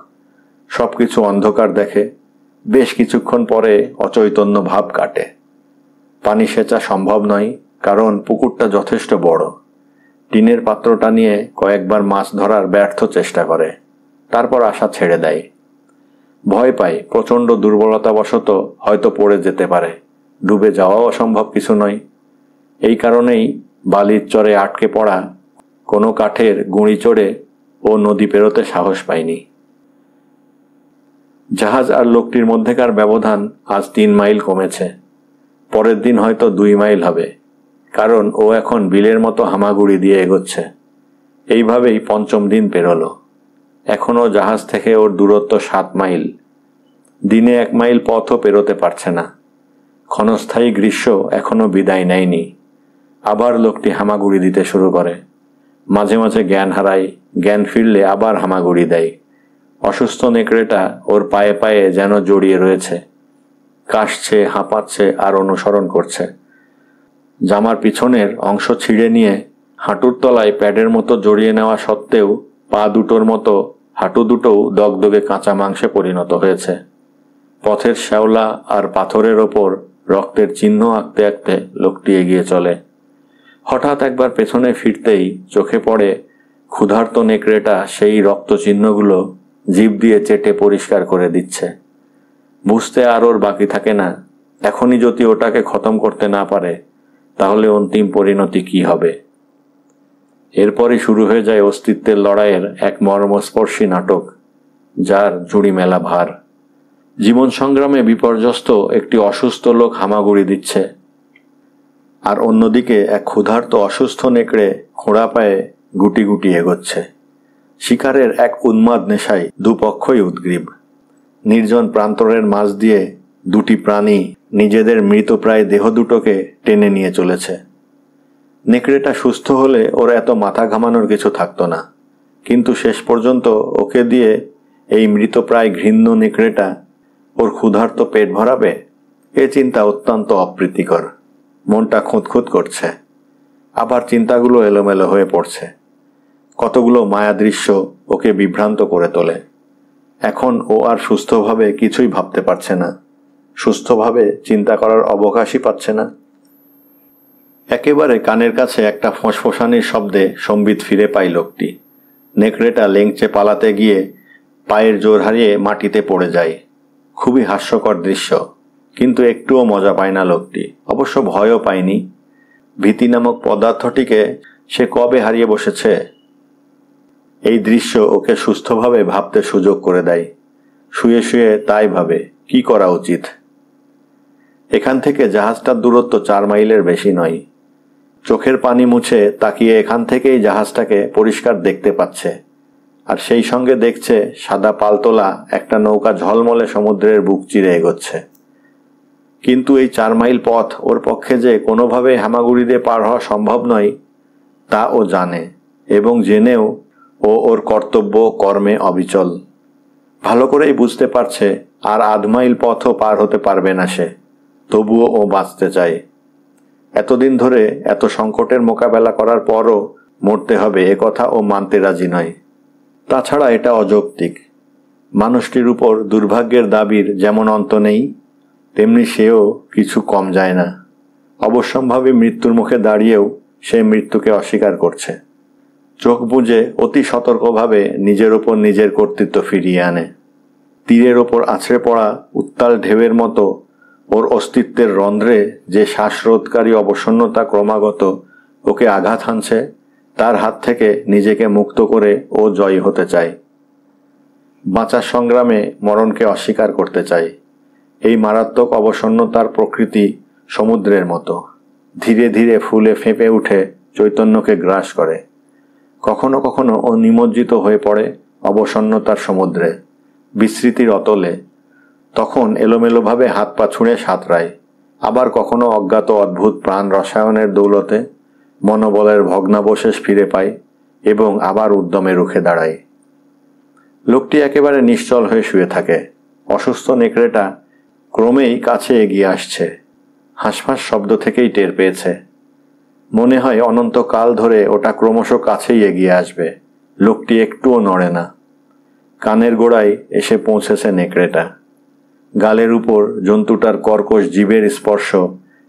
সবকিছু অন্ধকার দেখে। বেশ কিছুক্ষণ পরে অচৈতন্য ভাব কাটে। পানি সেচা সম্ভব নয়, কারণ পুকুরটা যথেষ্ট বড়। টিনের পাত্রটা নিয়ে কয়েকবার মাছ ধরার ব্যর্থ চেষ্টা করে, তারপর আশা ছেড়ে দেয়। ভয় পায় প্রচণ্ড দুর্বলতাবশত হয়তো পড়ে যেতে পারে, ডুবে যাওয়াও অসম্ভব কিছু নয়। এই কারণেই বালির চরে আটকে পড়া কোনো কাঠের গুঁড়ি চড়ে ও নদী পেরোতে সাহস পায়নি। জাহাজ আর লোকটির মধ্যেকার ব্যবধান আজ 3 মাইল কমেছে। পরের দিন হয়তো 2 মাইল হবে, কারণ ও এখন বিলের মতো হামাগুড়ি দিয়ে এগোচ্ছে। এইভাবেই 5ম দিন পেরোলো। এখনও জাহাজ থেকে ওর দূরত্ব 7 মাইল। দিনে 1 মাইল পথও পেরোতে পারছে না। ক্ষণস্থায়ী গ্রীষ্ম এখনো বিদায় নেয়নি। আবার লোকটি হামাগুড়ি দিতে শুরু করে। মাঝে মাঝে জ্ঞান হারায়, জ্ঞান ফিরলে আবার হামাগুড়ি দেয়। অসুস্থ নেকড়েটা ওর পায়ে পায়ে যেন জড়িয়ে রয়েছে, কাশছে, হাঁপাচ্ছে আর অনুসরণ করছে। জামার পিছনের অংশ ছিঁড়ে নিয়ে হাঁটুর তলায় প্যাডের মতো জড়িয়ে নেওয়া সত্ত্বেও পা দুটোর মতো হাঁটু দুটোও দগদগে কাঁচা মাংসে পরিণত হয়েছে। পথের শ্যাওলা আর পাথরের ওপর রক্তের চিহ্ন আঁকতে আঁকতে লোকটি এগিয়ে চলে। হঠাৎ একবার পেছনে ফিরতেই চোখে পড়ে ক্ষুধার্ত নেকড়েটা সেই রক্ত চিহ্নগুলো জিভ দিয়ে চেটে পরিষ্কার করে দিচ্ছে। বুঝতে আর ওর বাকি থাকে না, এখনই যদি ওটাকে খতম করতে না পারে তাহলে অন্তিম পরিণতি কি হবে। এরপরই শুরু হয়ে যায় অস্তিত্বের লড়াইয়ের এক মর্মস্পর্শী নাটক, যার ঝুড়ি মেলা ভার। জীবন সংগ্রামে বিপর্যস্ত একটি অসুস্থ লোক হামাগুড়ি দিচ্ছে, আর অন্যদিকে এক ক্ষুধার্ত অসুস্থ নেকড়ে খোঁড়া পায়ে গুটি গুটি এগোচ্ছে। শিকারের এক উন্মাদ নেশায় দুপক্ষই উদ্গ্রীব। নির্জন প্রান্তরের মাঝ দিয়ে দুটি প্রাণী নিজেদের মৃতপ্রায় দেহ দুটোকে টেনে নিয়ে চলেছে। নেকড়েটা সুস্থ হলে ওর এত মাথা ঘামানোর কিছু থাকতো না, কিন্তু শেষ পর্যন্ত ওকে দিয়ে এই মৃতপ্রায় ঘৃণ্য নেকড়েটা ওর ক্ষুধার্ত পেট ভরাবে, এ চিন্তা অত্যন্ত অপ্রীতিকর। মনটা খুঁতখুত করছে, আবার চিন্তাগুলো এলোমেলো হয়ে পড়ছে। কতগুলো মায়া দৃশ্য ওকে বিভ্রান্ত করে তোলে। এখন ও আর সুস্থভাবে কিছুই ভাবতে পারছে না, সুস্থভাবে চিন্তা করার অবকাশই পাচ্ছে না। একেবারে কানের কাছে একটা ফোঁসফোঁসানির শব্দে সম্বিত ফিরে পায় লোকটি। নেকড়েটা লেংচে পালাতে গিয়ে পায়ের জোর হারিয়ে মাটিতে পড়ে যায়। খুবই হাস্যকর দৃশ্য, কিন্তু একটুও মজা পায় না লোকটি। অবশ্য ভয়ও পায়নি। ভীতি নামক পদার্থটিকে সে কবে হারিয়ে বসেছে। এই দৃশ্য ওকে সুস্থভাবে ভাবতে সুযোগ করে দেয়। শুয়ে শুয়ে তাই ভাবে কি করা উচিত। এখান থেকে জাহাজটার দূরত্ব 4 মাইলের বেশি নয়। চোখের পানি মুছে তাকিয়ে এখান থেকেই জাহাজটাকে পরিষ্কার দেখতে পাচ্ছে, আর সেই সঙ্গে দেখছে সাদা পালতোলা একটা নৌকা ঝলমলে সমুদ্রের বুক চিরে এগোচ্ছে। কিন্তু এই 4 মাইল পথ ওর পক্ষে যে কোনোভাবে হামাগুড়ি দিয়ে পার হওয়া সম্ভব নয় তা ও জানে, এবং জেনেও ও ওর কর্তব্য কর্মে অবিচল। ভালো করেই বুঝতে পারছে আর 1/2 মাইল পথও পার হতে পারবে না সে, তবুও ও বাঁচতে চায়। এতদিন ধরে এত সংকটের মোকাবেলা করার পরও মরতে হবে এ কথা ও মানতে রাজি নয়। তাছাড়া এটা অযৌক্তিক। মানুষটির উপর দুর্ভাগ্যের দাবির যেমন অন্ত নেই, তেমনি সেও কিছু কম যায় না। অবশ্যম্ভাবী মৃত্যুর মুখে দাঁড়িয়েও সে মৃত্যুকে অস্বীকার করছে। চোখ বুজে অতি সতর্কভাবে নিজের ওপর নিজের কর্তৃত্ব ফিরিয়ে আনে। তীরের ওপর আছড়ে পড়া উত্তাল ঢেউয়ের মতো ওর অস্তিত্বের রন্ধ্রে যে শ্বাসরোধকারী অবসন্নতা ক্রমাগত ওকে আঘাত হানছে, তার হাত থেকে নিজেকে মুক্ত করে ও জয়ী হতে চায়। বাঁচার সংগ্রামে মরণকে অস্বীকার করতে চায়। এই মারাত্মক অবসন্নতার প্রকৃতি সমুদ্রের মতো, ধীরে ধীরে ফুলে ফেঁপে উঠে চৈতন্যকে গ্রাস করে। কখনো কখনো ও নিমজ্জিত হয়ে পড়ে, অবসন্নতার সমুদ্রে, বিস্মৃতির অতলে। তখন এলোমেলোভাবে হাত পা ছুঁড়ে সাঁতরায়, আবার কখনো অজ্ঞাত অদ্ভুত প্রাণ রসায়নের দৌলতে মনোবলের ভগ্নাবশেষ ফিরে পায় এবং আবার উদ্যমে রুখে দাঁড়ায়। লোকটি একেবারে নিশ্চল হয়ে শুয়ে থাকে। অসুস্থ নেকড়েটা ক্রমেই কাছে এগিয়ে আসছে। হাঁসফাঁস শব্দ থেকেই টের পেয়েছে। মনে হয় অনন্তকাল ধরে ওটা ক্রমশ কাছেই এগিয়ে আসবে। লোকটি একটুও নড়ে না। কানের গোড়ায় এসে পৌঁছেছে নেকড়েটা। গালের উপর জন্তুটার কর্কশ জিভের স্পর্শ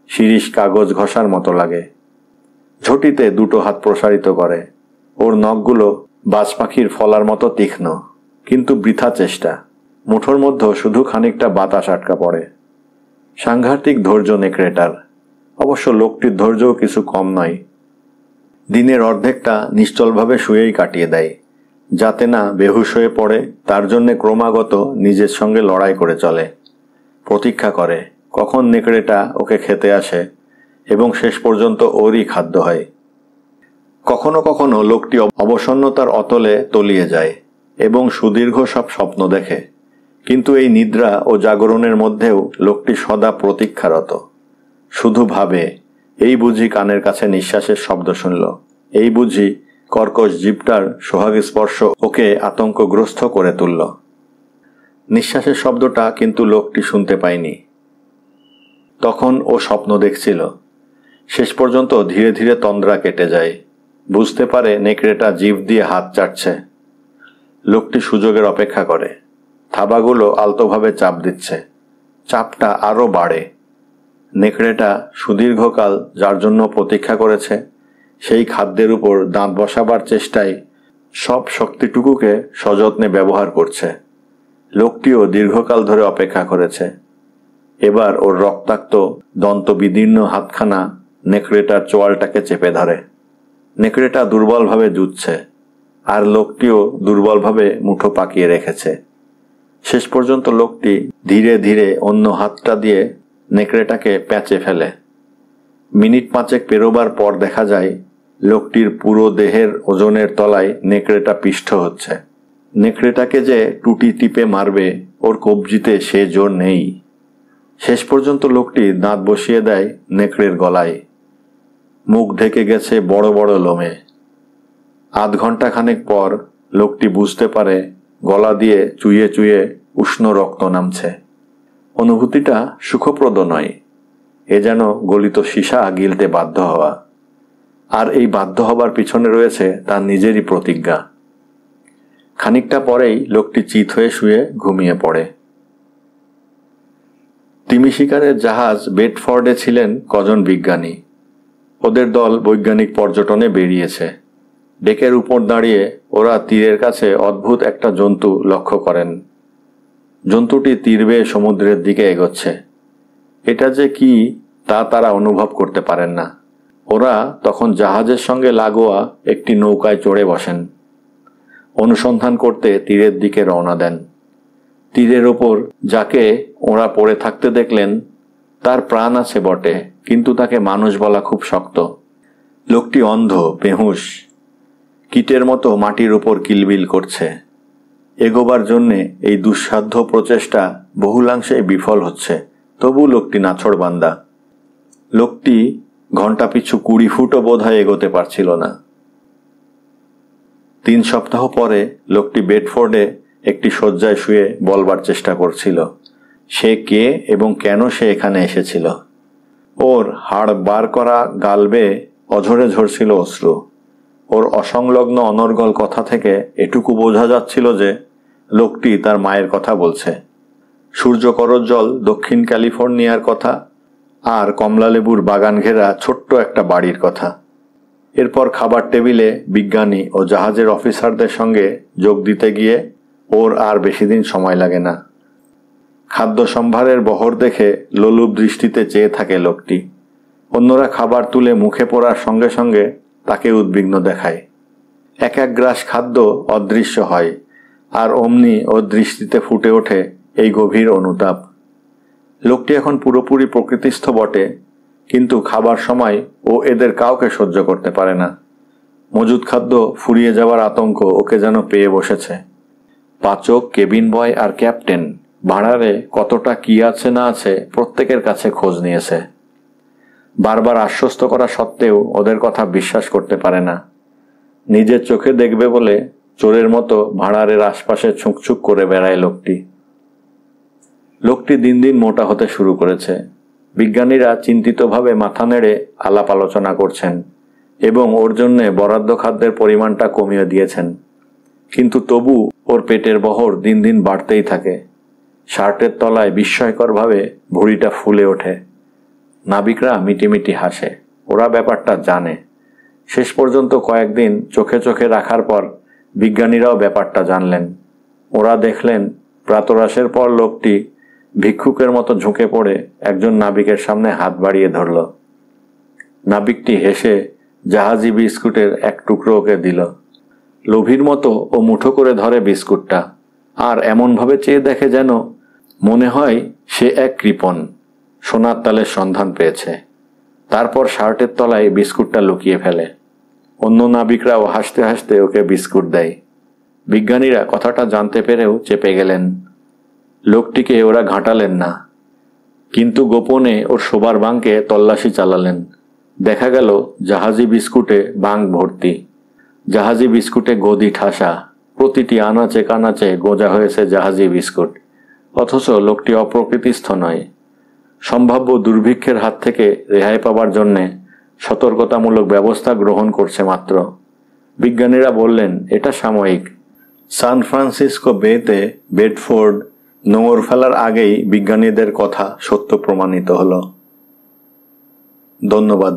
শিরীষ কাগজ ঘষার মতো লাগে। ঝটিতে দুটো হাত প্রসারিত করে। ওর নখগুলো বাজ পাখির ফলার মতো তীক্ষ্ণ, কিন্তু বৃথা চেষ্টা। মুঠোর মধ্যে শুধু খানিকটা বাতাস আটকা পড়ে। সাংঘাতিক ধৈর্য নেকড়েটার। অবশ্য লোকটির ধৈর্যও কিছু কম নয়। দিনের অর্ধেকটা নিশ্চলভাবে শুয়েই কাটিয়ে দেয়, যাতে না বেহুশ হয়ে পড়ে। তার জন্যে ক্রমাগত নিজের সঙ্গে লড়াই করে চলে। প্রতীক্ষা করে কখন নেকড়েটা ওকে খেতে আসে এবং শেষ পর্যন্ত ওরই খাদ্য হয়। কখনো কখনো লোকটি অবসন্নতার অতলে তলিয়ে যায় এবং সুদীর্ঘ সব স্বপ্ন দেখে। কিন্তু এই নিদ্রা ও জাগরণের মধ্যেও লোকটি সদা প্রতীক্ষারত। শুধু ভাবে, এই বুঝি কানের কাছে নিঃশ্বাসের শব্দ শুনল, এই বুঝি কর্কশ জীবটার সোহাগ স্পর্শ ওকে আতঙ্কগ্রস্ত করে তুলল। নিঃশ্বাসের শব্দটা কিন্তু লোকটি শুনতে পায়নি। তখন ও স্বপ্ন দেখছিল। শেষ পর্যন্ত ধীরে ধীরে তন্দ্রা কেটে যায়। বুঝতে পারে নেকড়েটা জিভ দিয়ে হাত চাটছে। লোকটি সুযোগের অপেক্ষা করে। থাবাগুলো আলতোভাবে চাপ দিচ্ছে। চাপটা আরও বাড়ে। নেকড়েটা সুদীর্ঘকাল যার জন্য প্রতীক্ষা করেছে, সেই খাদ্যের উপর দাঁত বসাবার চেষ্টায় সব শক্তিটুকুকে সযত্নে ব্যবহার করছে। লোকটিও দীর্ঘকাল ধরে অপেক্ষা করেছে। এবার ওর রক্তাক্ত দন্তবিদীর্ণ হাতখানা নেকড়েটার চোয়ালটাকে চেপে ধরে। নেকড়েটা দুর্বলভাবে জুটছে, আর লোকটিও দুর্বলভাবে মুঠো পাকিয়ে রেখেছে। শেষ পর্যন্ত লোকটি ধীরে ধীরে অন্য হাতটা দিয়ে নেকড়েটাকে প্যাঁচে ফেলে। মিনিট পাঁচেক পেরোবার পর দেখা যায় লোকটির পুরো দেহের ওজনের তলায় নেকড়েটা পিষ্ট হচ্ছে। নেকড়েটাকে যে টুটি টিপে মারবে ওর কবজিতে সে জোর নেই। শেষ পর্যন্ত লোকটি দাঁত বসিয়ে দেয় নেকড়ের গলায়। মুখ ঢেকে গেছে বড় বড় লোমে। আধ ঘন্টা খানেক পর লোকটি বুঝতে পারে গলা দিয়ে চুইয়ে চুইয়ে উষ্ণ রক্ত নামছে। অনুভূতিটা সুখপ্রদ নয়। এ যেন গলিত সীসা গিলতে বাধ্য হওয়া। আর এই বাধ্য হবার পিছনে রয়েছে তার নিজেরই প্রতিজ্ঞা। খানিকটা পরেই লোকটি চিত হয়ে শুয়ে ঘুমিয়ে পড়ে। তিমি শিকারের জাহাজ বেডফোর্ডে ছিলেন কজন বিজ্ঞানী। ওদের দল বৈজ্ঞানিক পর্যটনে বেরিয়েছে। ডেকের উপর দাঁড়িয়ে ওরা তীরের কাছে অদ্ভুত একটা জন্তু লক্ষ্য করেন। জন্তুটি তীর বেয়ে সমুদ্রের দিকে এগোচ্ছে। এটা যে কি তা তারা অনুভব করতে পারেন না। ওরা তখন জাহাজের সঙ্গে লাগোয়া একটি নৌকায় চড়ে বসেন। অনুসন্ধান করতে তীরের দিকে রওনা দেন। তীরের ওপর যাকে ওরা পড়ে থাকতে দেখলেন, তার প্রাণ আছে বটে, কিন্তু তাকে মানুষ বলা খুব শক্ত। লোকটি অন্ধ, বেহুশ, কীটের মতো মাটির উপর কিলবিল করছে। এগোবার জন্যে এই দুঃসাধ্য প্রচেষ্টা বহুলাংশে বিফল হচ্ছে। তবু লোকটি নাছোড়বান্দা। লোকটি ঘন্টা পিছু 20 ফুটও বোধহয় এগোতে পারছিল না। 3 সপ্তাহ পরে লোকটি বেডফোর্ডে একটি শয্যায় শুয়ে বলবার চেষ্টা করছিল সে কে এবং কেন সে এখানে এসেছিল। ওর হাড় বার করা গাল বেয়ে অঝরে ঝরছিল অশ্রু। ওর অসংলগ্ন অনর্গল কথা থেকে এটুকু বোঝা যাচ্ছিল যে লোকটি তার মায়ের কথা বলছে, সূর্যকরোজ্জ্বল দক্ষিণ ক্যালিফোর্নিয়ার কথা, আর কমলালেবুর বাগান ঘেরা ছোট্ট একটা বাড়ির কথা। এরপর খাবার টেবিলে বিজ্ঞানী ও জাহাজের অফিসারদের সঙ্গে যোগ দিতে গিয়ে ওর আর বেশি দিন সময় লাগে না। খাদ্য সম্ভারের বহর দেখে লোলুপ দৃষ্টিতে চেয়ে থাকে লোকটি। অন্যরা খাবার তুলে মুখে পড়ার সঙ্গে সঙ্গে তাকে উদ্বিগ্ন দেখায়। এক এক গ্রাস খাদ্য অদৃশ্য হয়, আর অমনি ওর দৃষ্টিতে ফুটে ওঠে এই গভীর অনুতাপ। লোকটি এখন পুরোপুরি প্রকৃতিস্থ বটে, কিন্তু খাবার সময় ও এদের কাউকে সহ্য করতে পারে না। মজুদ খাদ্য ফুরিয়ে যাওয়ার আতঙ্ক ওকে যেন পেয়ে বসেছে। পাচক, কেবিন বয় আর ক্যাপ্টেন ভাঁড়ারে কতটা কি আছে না আছে প্রত্যেকের কাছে খোঁজ নিয়েছে। বারবার আশ্বস্ত করা সত্ত্বেও ওদের কথা বিশ্বাস করতে পারে না। নিজের চোখে দেখবে বলে চোরের মতো ভাঁড়ারের আশপাশে ছুঁকছুক করে বেড়ায় লোকটি দিন দিন মোটা হতে শুরু করেছে। বিজ্ঞানীরা চিন্তিতভাবে মাথা নেড়ে আলাপ আলোচনা করছেন এবং ওর জন্যে বরাদ্দ খাদ্যের পরিমাণটা কমিয়ে দিয়েছেন। কিন্তু তবু ওর পেটের বহর দিন দিন বাড়তেই থাকে। শার্টের তলায় বিস্ময়করভাবে ভুঁড়িটা ফুলে ওঠে। নাবিকরা মিটিমিটি হাসে। ওরা ব্যাপারটা জানে। শেষ পর্যন্ত কয়েকদিন চোখে চোখে রাখার পর বিজ্ঞানীরাও ব্যাপারটা জানলেন। ওরা দেখলেন প্রাতরাশের পর লোকটি ভিক্ষুকের মতো ঝুঁকে পড়ে একজন নাবিকের সামনে হাত বাড়িয়ে ধরল। নাবিকটি হেসে জাহাজি বিস্কুটের এক টুকরো ওকে দিল। লোভীর মতো ও মুঠো করে ধরে বিস্কুটটা, আর এমনভাবে চেয়ে দেখে যেন মনে হয় সে এক কৃপণ সোনার তালের সন্ধান পেয়েছে। তারপর শার্টের তলায় বিস্কুটটা লুকিয়ে ফেলে। অন্য নাবিকরাও হাসতে হাসতে ওকে বিস্কুট দেয়। বিজ্ঞানীরা কথাটা জানতে পেরেও চেপে গেলেন। লোকটিকে ওরা ঘাঁটালেন না, কিন্তু গোপনে ওর শোবার বাংকে তল্লাশি চালালেন। দেখা গেল জাহাজি বিস্কুটে বাং ভর্তি। জাহাজি বিস্কুটে গদি ঠাসা। প্রতিটি আনাচে কানাচে গোজা হয়েছে জাহাজি বিস্কুট। অথচ লোকটি অপ্রকৃতিস্থ নয়। সম্ভাব্য দুর্ভিক্ষের হাত থেকে রেহাই পাবার জন্যে সতর্কতামূলক ব্যবস্থা গ্রহণ করছে মাত্র। বিজ্ঞানীরা বললেন এটা সাময়িক। সান ফ্রান্সিসকো বেতে বেডফোর্ড নোঙর ফেলার আগেই বিজ্ঞানীদের কথা সত্য প্রমাণিত হলো। ধন্যবাদ।